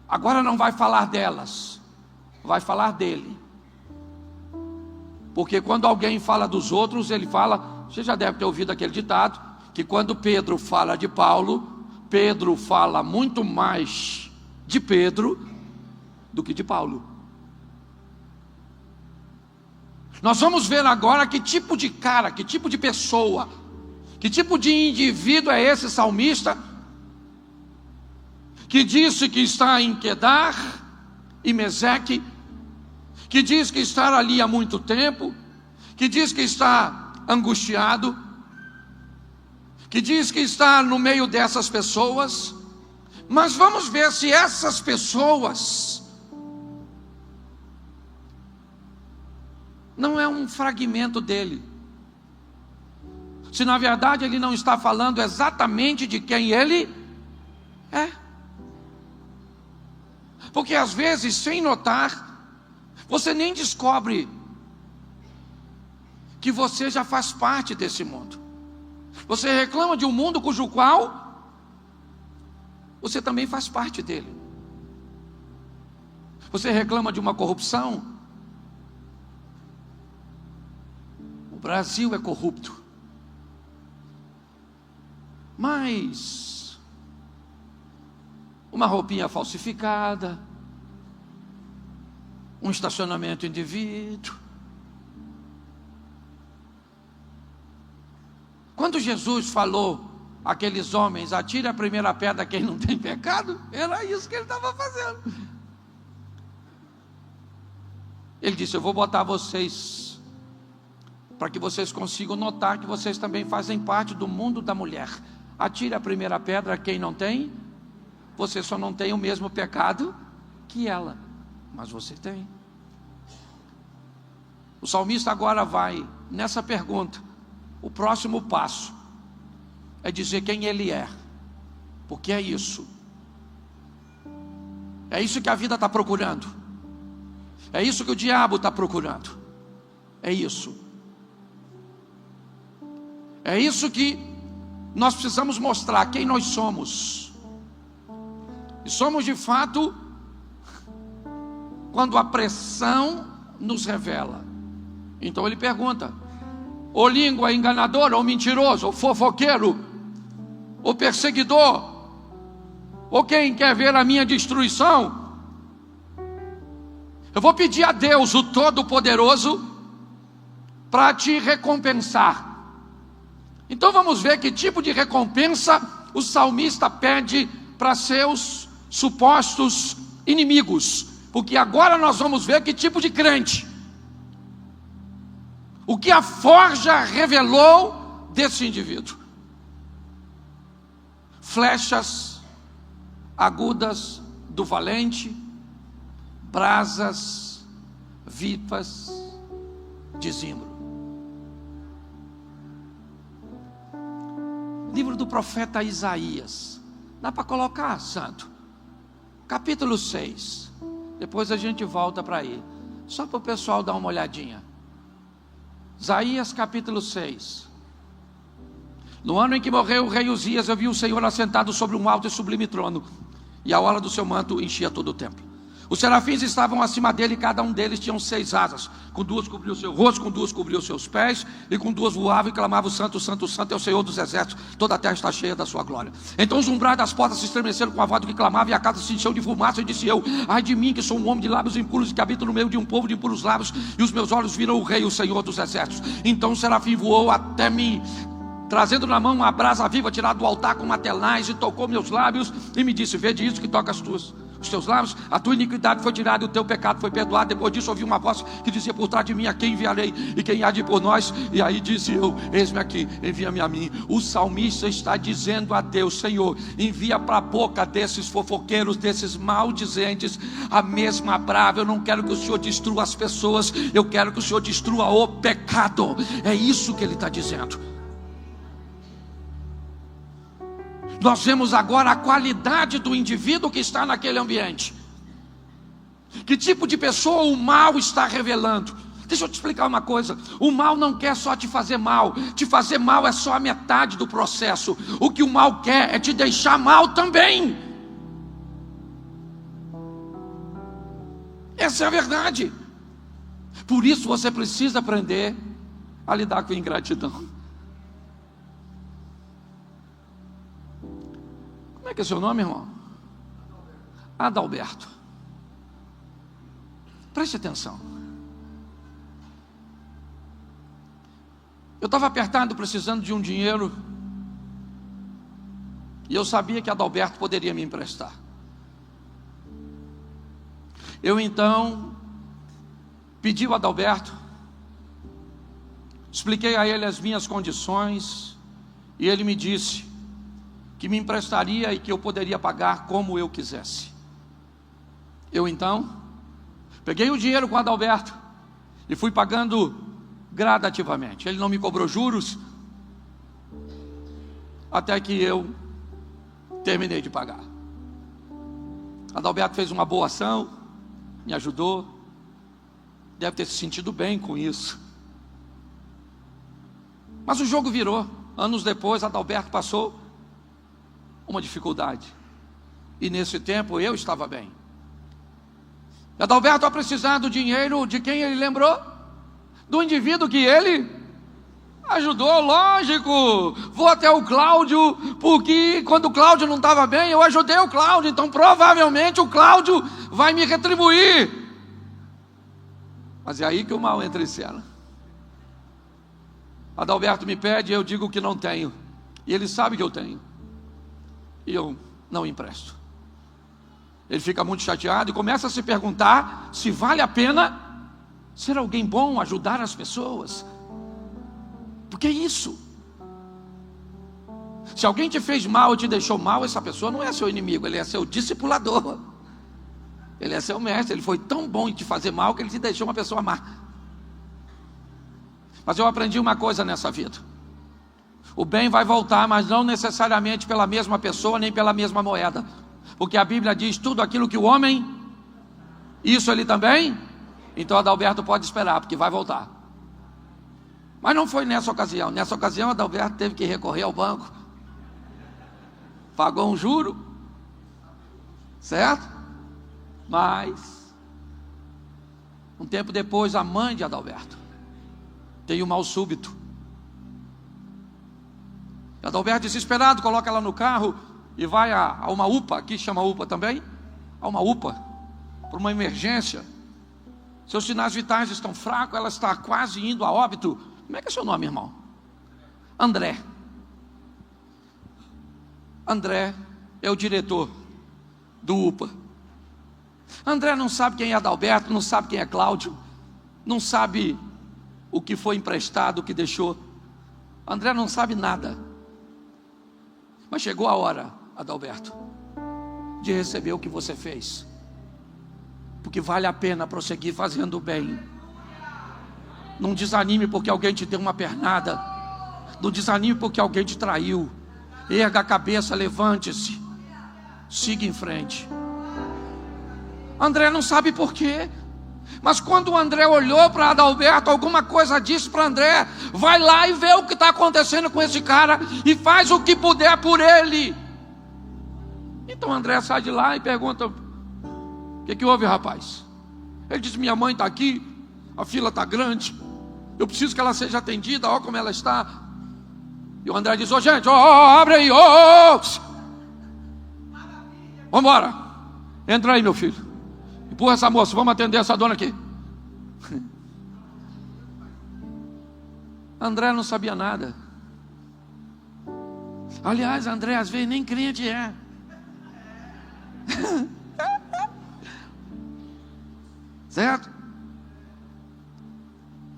Agora não vai falar delas, vai falar dele. Porque quando alguém fala dos outros, ele fala, você já deve ter ouvido aquele ditado, que quando Pedro fala de Paulo, Pedro fala muito mais de Pedro do que de Paulo. Nós vamos ver agora que tipo de cara, que tipo de pessoa, que tipo de indivíduo é esse salmista, que disse que está em Quedar e Meseque, que diz que está ali há muito tempo, que diz que está angustiado, que diz que está no meio dessas pessoas. Mas vamos ver se essas pessoas não é um fragmento dele, se na verdade ele não está falando exatamente de quem ele é. Porque às vezes, sem notar, você nem descobre que você já faz parte desse mundo. Você reclama de um mundo cujo qual você também faz parte dele. Você reclama de uma corrupção. O Brasil é corrupto. Mas uma roupinha falsificada, um estacionamento indevido. Quando Jesus falou àqueles homens, atire a primeira pedra quem não tem pecado, era isso que ele estava fazendo. Ele disse, eu vou botar vocês, para que vocês consigam notar que vocês também fazem parte do mundo da mulher. Atire a primeira pedra quem não tem, você só não tem o mesmo pecado que ela, mas você tem. O salmista agora vai nessa pergunta. O próximo passo é dizer quem ele é, porque é isso que a vida está procurando, é isso que o diabo está procurando, é isso que nós precisamos mostrar, quem nós somos. E somos de fato quando a pressão nos revela. Então ele pergunta, ou língua enganadora, ou mentiroso, ou fofoqueiro, ou perseguidor, ou quem quer ver a minha destruição? Eu vou pedir a Deus, o Todo-Poderoso, para te recompensar. Então vamos ver que tipo de recompensa o salmista pede para seus supostos inimigos, porque agora nós vamos ver que tipo de crente, o que a forja revelou desse indivíduo. Flechas agudas do valente, brasas vivas de zimbro. Livro do profeta Isaías. Dá para colocar, santo? Capítulo 6. Depois a gente volta para aí, só para o pessoal dar uma olhadinha. Isaías capítulo 6. No ano em que morreu o rei Uzias, eu vi o Senhor assentado sobre um alto e sublime trono, e a orla do seu manto enchia todo o templo. Os serafins estavam acima dele, e cada um deles tinha 6 asas. Com 2 cobriu o seu rosto, com 2 cobriu os seus pés, e com 2 voava e clamava: Santo, Santo, Santo é o Senhor dos exércitos, toda a terra está cheia da sua glória. Então os umbrais das portas se estremeceram com a voz do que clamava, e a casa se encheu de fumaça, e disse eu: ai de mim, que sou um homem de lábios impuros, e que habito no meio de um povo de impuros lábios, e os meus olhos viram o Rei, o Senhor dos exércitos. Então o serafim voou até mim, trazendo na mão uma brasa viva tirada do altar com matelais, e tocou meus lábios, e me disse: vede isso que toca os teus lábios, a tua iniquidade foi tirada e o teu pecado foi perdoado. Depois disso ouvi uma voz que dizia por trás de mim: a quem enviarei e quem há de ir por nós? E aí disse eu: eis-me aqui, envia-me a mim. O salmista está dizendo a Deus: Senhor, envia para a boca desses fofoqueiros, desses maldizentes, a mesma brava. Eu não quero que o Senhor destrua as pessoas, eu quero que o Senhor destrua o pecado. É isso que ele está dizendo. Nós vemos agora a qualidade do indivíduo que está naquele ambiente. Que tipo de pessoa o mal está revelando? Deixa eu te explicar uma coisa: o mal não quer só te fazer mal. Te fazer mal é só a metade do processo. O que o mal quer é te deixar mal também. Essa é a verdade. Por isso você precisa aprender a lidar com a ingratidão. Como é que é seu nome, irmão? Adalberto. Preste atenção. Eu estava apertado, precisando de um dinheiro, e eu sabia que Adalberto poderia me emprestar. Eu então pedi ao Adalberto, expliquei a ele as minhas condições, e ele me disse que me emprestaria e que eu poderia pagar como eu quisesse. Eu então peguei o dinheiro com o Adalberto e fui pagando gradativamente. Ele não me cobrou juros, até que eu terminei de pagar. Adalberto fez uma boa ação, me ajudou, deve ter se sentido bem com isso. Mas o jogo virou. Anos depois, Adalberto passou uma dificuldade, e nesse tempo eu estava bem. Adalberto, a precisar do dinheiro, de quem ele lembrou? Do indivíduo que ele ajudou, lógico. Vou até o Cláudio, porque quando o Cláudio não estava bem, eu ajudei o Cláudio, então provavelmente o Cláudio vai me retribuir. Mas é aí que o mal entra em cena. Adalberto me pede, eu digo que não tenho, e ele sabe que eu tenho, e eu não empresto. Ele fica muito chateado e começa a se perguntar se vale a pena ser alguém bom, ajudar as pessoas. Porque é isso. Se alguém te fez mal e te deixou mal, essa pessoa não é seu inimigo, ele é seu discipulador. Ele é seu mestre. Ele foi tão bom em te fazer mal que ele te deixou uma pessoa má. Mas eu aprendi uma coisa nessa vida: o bem vai voltar, mas não necessariamente pela mesma pessoa, nem pela mesma moeda. Porque a Bíblia diz: tudo aquilo que o homem, isso ele também. Então Adalberto pode esperar, porque vai voltar. Mas não foi nessa ocasião. Nessa ocasião Adalberto teve que recorrer ao banco, pagou um juro, certo? Mas um tempo depois, a mãe de Adalberto tem um mal súbito. Adalberto, desesperado, coloca ela no carro e vai a uma UPA, aqui chama UPA também, a uma UPA, por uma emergência. Seus sinais vitais estão fracos, ela está quase indo a óbito. Como é que é seu nome, irmão? André. André é o diretor do UPA. André não sabe quem é Adalberto, não sabe quem é Cláudio, não sabe o que foi emprestado, o que deixou. André não sabe nada. Mas chegou a hora, Adalberto, de receber o que você fez, porque vale a pena prosseguir fazendo o bem. Não desanime porque alguém te deu uma pernada, não desanime porque alguém te traiu. Erga a cabeça, levante-se, siga em frente. André não sabe por quê, mas quando o André olhou para Adalberto, alguma coisa disse para André: vai lá e vê o que está acontecendo com esse cara e faz o que puder por ele. Então André sai de lá e pergunta: o que houve, rapaz? Ele diz: minha mãe está aqui, a fila está grande, eu preciso que ela seja atendida, olha como ela está. E o André diz: ô gente, abre aí, vamos embora, entra aí meu filho, empurra essa moça, vamos atender essa dona aqui. André não sabia nada. Aliás, André às vezes nem crente é. Certo?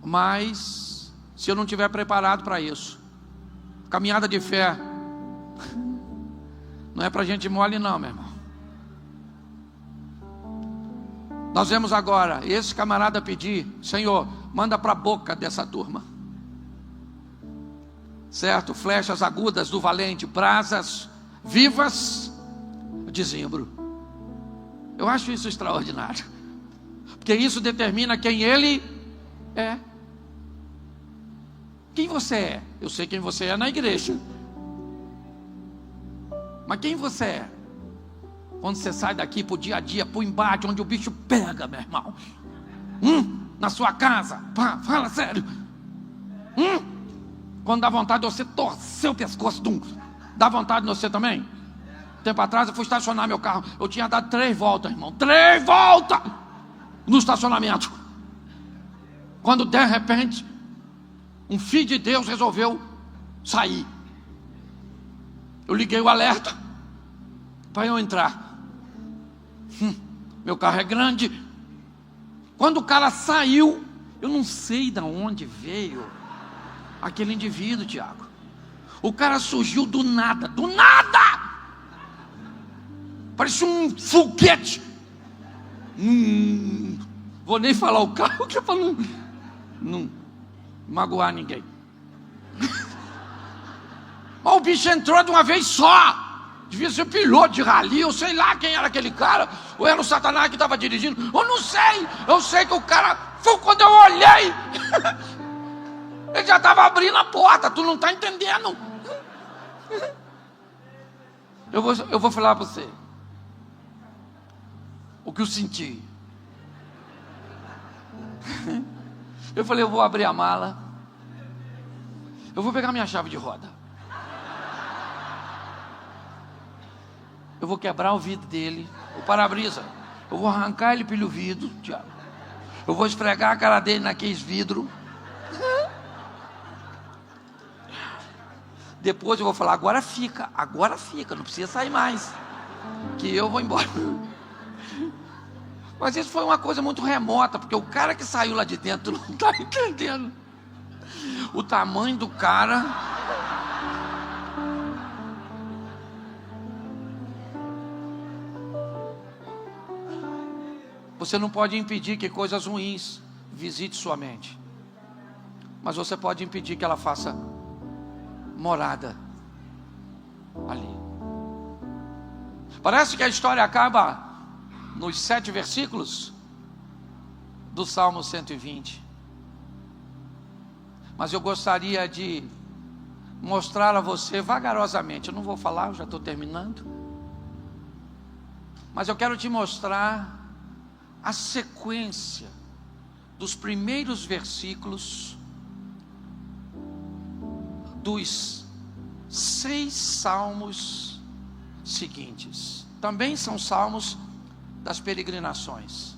Mas se eu não estiver preparado para isso, caminhada de fé não é para gente mole não, meu irmão. Nós vemos agora esse camarada pedir: Senhor, manda para a boca dessa turma, certo? Flechas agudas do valente, brasas vivas de zimbro. Eu acho isso extraordinário, porque isso determina quem ele é. Quem você é? Eu sei quem você é na igreja, mas quem você é Quando você sai daqui pro dia a dia, pro embate, onde o bicho pega, meu irmão. Na sua casa, fala sério. Quando dá vontade de você torcer o pescoço de um, dá vontade de você também? Tempo atrás eu fui estacionar meu carro, eu tinha dado 3 voltas, irmão, 3 voltas no estacionamento, quando de repente um filho de Deus resolveu sair. Eu liguei o alerta para eu entrar. Meu carro é grande. Quando o cara saiu, eu não sei de onde veio aquele indivíduo, Tiago. O cara surgiu do nada, parecia um foguete. Vou nem falar o carro, que é para não magoar ninguém. Mas o bicho entrou de uma vez só. Devia ser piloto de rali, eu sei lá quem era aquele cara. Ou era o Satanás que estava dirigindo, eu não sei. Eu sei que o cara, quando eu olhei, ele já estava abrindo a porta. Tu não está entendendo? Eu vou falar para você o que eu senti. Eu falei, eu vou abrir a mala, eu vou pegar minha chave de roda, eu vou quebrar o vidro dele, o para-brisa, eu vou arrancar ele pelo vidro, Tiago. Eu vou esfregar a cara dele naqueles vidros. Depois eu vou falar, agora fica, não precisa sair mais, que eu vou embora. Mas isso foi uma coisa muito remota, porque o cara que saiu lá de dentro não está entendendo o tamanho do cara. Você não pode impedir que coisas ruins visitem sua mente, mas você pode impedir que ela faça morada ali. Parece que a história acaba nos 7 versículos do Salmo 120. Mas eu gostaria de mostrar a você vagarosamente. Eu não vou falar, eu já estou terminando. Mas eu quero te mostrar a sequência dos primeiros versículos dos 6 salmos seguintes. Também são salmos das peregrinações.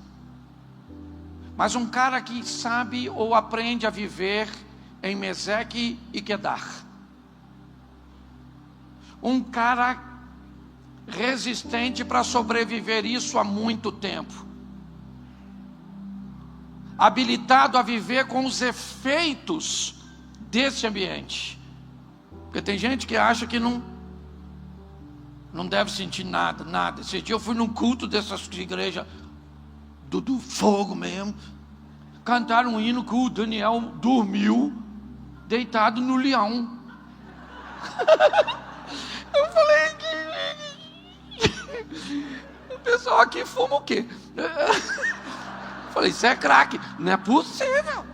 Mas um cara que sabe ou aprende a viver em Meseque e Quedar. Um cara resistente para sobreviver isso há muito tempo. Habilitado a viver com os efeitos desse ambiente. Porque tem gente que acha que não deve sentir nada. Esse dia eu fui num culto dessas igrejas do fogo mesmo. Cantaram um hino que o Daniel dormiu deitado no leão. Eu falei que o pessoal aqui fuma o quê? Eu falei, isso é crack. Não é possível.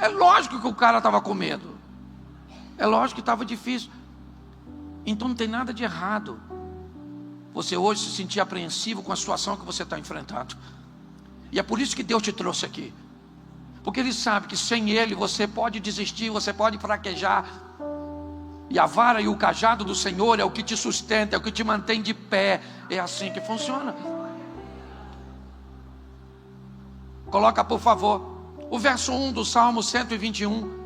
É lógico que o cara estava com medo. É lógico que estava difícil. Então não tem nada de errado você hoje se sentir apreensivo com a situação que você está enfrentando. E é por isso que Deus te trouxe aqui. Porque Ele sabe que sem Ele você pode desistir, você pode fraquejar. E a vara e o cajado do Senhor é o que te sustenta, é o que te mantém de pé. É assim que funciona. Coloca, por favor, o verso 1 do Salmo 121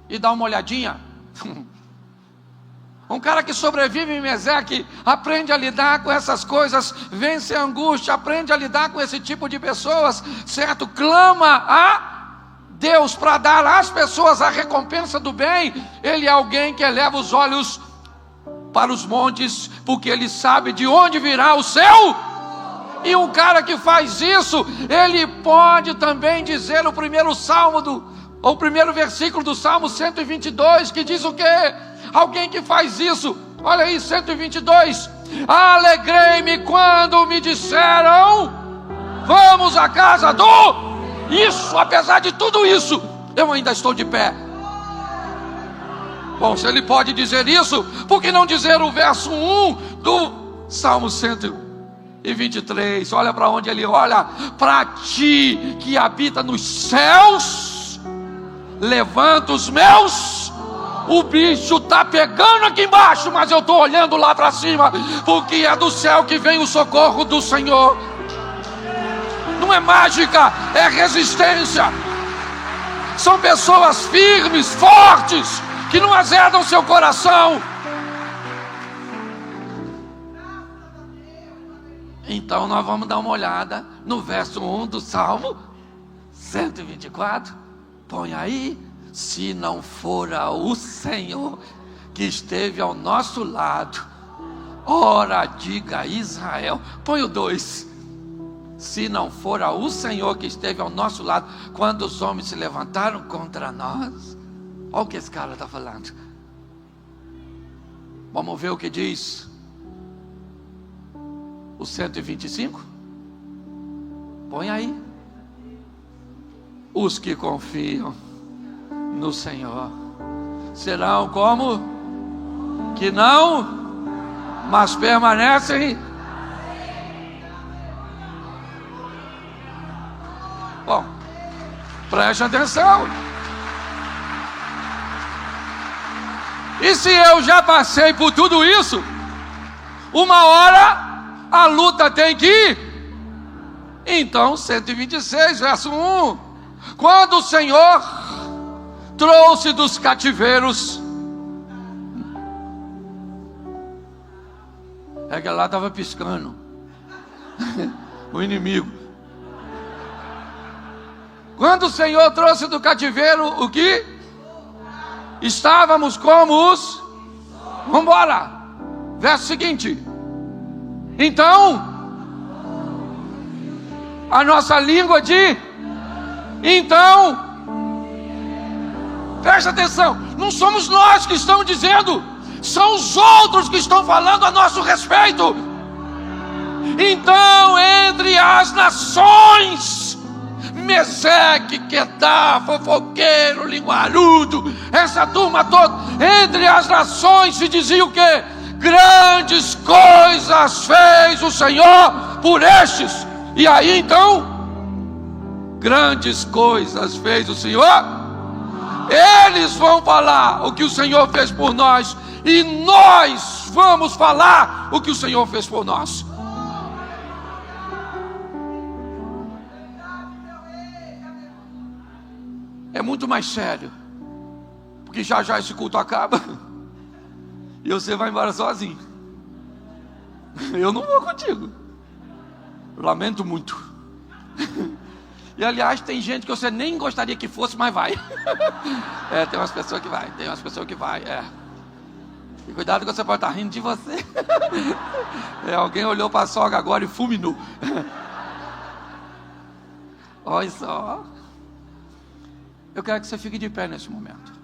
e dá uma olhadinha. Um cara que sobrevive em Meseque aprende a lidar com essas coisas, vence a angústia, aprende a lidar com esse tipo de pessoas, certo? Clama a Deus para dar às pessoas a recompensa do bem. Ele é alguém que eleva os olhos para os montes, porque ele sabe de onde virá o seu. E um cara que faz isso, ele pode também dizer o primeiro versículo do Salmo 122, que diz o quê? Alguém que faz isso, olha aí, 122. Alegrei-me quando me disseram, vamos à casa do... Isso, apesar de tudo isso, eu ainda estou de pé. Bom, se ele pode dizer isso, por que não dizer o verso 1 do Salmo 123, olha para onde ele olha: para ti que habita nos céus, levanta os meus. O bicho está pegando aqui embaixo, mas eu estou olhando lá para cima, porque é do céu que vem o socorro do Senhor. Não é mágica, é resistência. São pessoas firmes, fortes, que não azedam seu coração. Então nós vamos dar uma olhada no verso 1 do Salmo 124. Põe aí: se não fora o Senhor que esteve ao nosso lado, ora diga Israel. Põe o 2. Se não fora o Senhor que esteve ao nosso lado, quando os homens se levantaram contra nós. Olha o que esse cara está falando. Vamos ver o que diz o 125. Põe aí: os que confiam no Senhor serão como que não, mas permanecem. Bom, preste atenção. E se eu já passei por tudo isso, uma hora a luta tem que ir. Então, 126, verso 1. Quando o Senhor trouxe dos cativeiros, é que lá estava piscando o inimigo. Quando o Senhor trouxe do cativeiro o que? Estávamos como os... Vamos embora. Verso seguinte. Então, a nossa língua de... Então, presta atenção, não somos nós que estamos dizendo, são os outros que estão falando a nosso respeito. Então, entre as nações, Meseque, Quedar, fofoqueiro, linguarudo, essa turma toda, entre as nações se dizia o quê? Grandes coisas fez o Senhor por estes. E aí então, grandes coisas fez o Senhor. Eles vão falar o que o Senhor fez por nós, e nós vamos falar o que o Senhor fez por nós. É muito mais sério, porque já já esse culto acaba e você vai embora sozinho. Eu não vou contigo, lamento muito. E aliás, tem gente que você nem gostaria que fosse, mas vai. Tem umas pessoas que vai, E cuidado que você pode estar rindo de você. Alguém olhou para a sogra agora e fulminou. Olha só. Eu quero que você fique de pé nesse momento.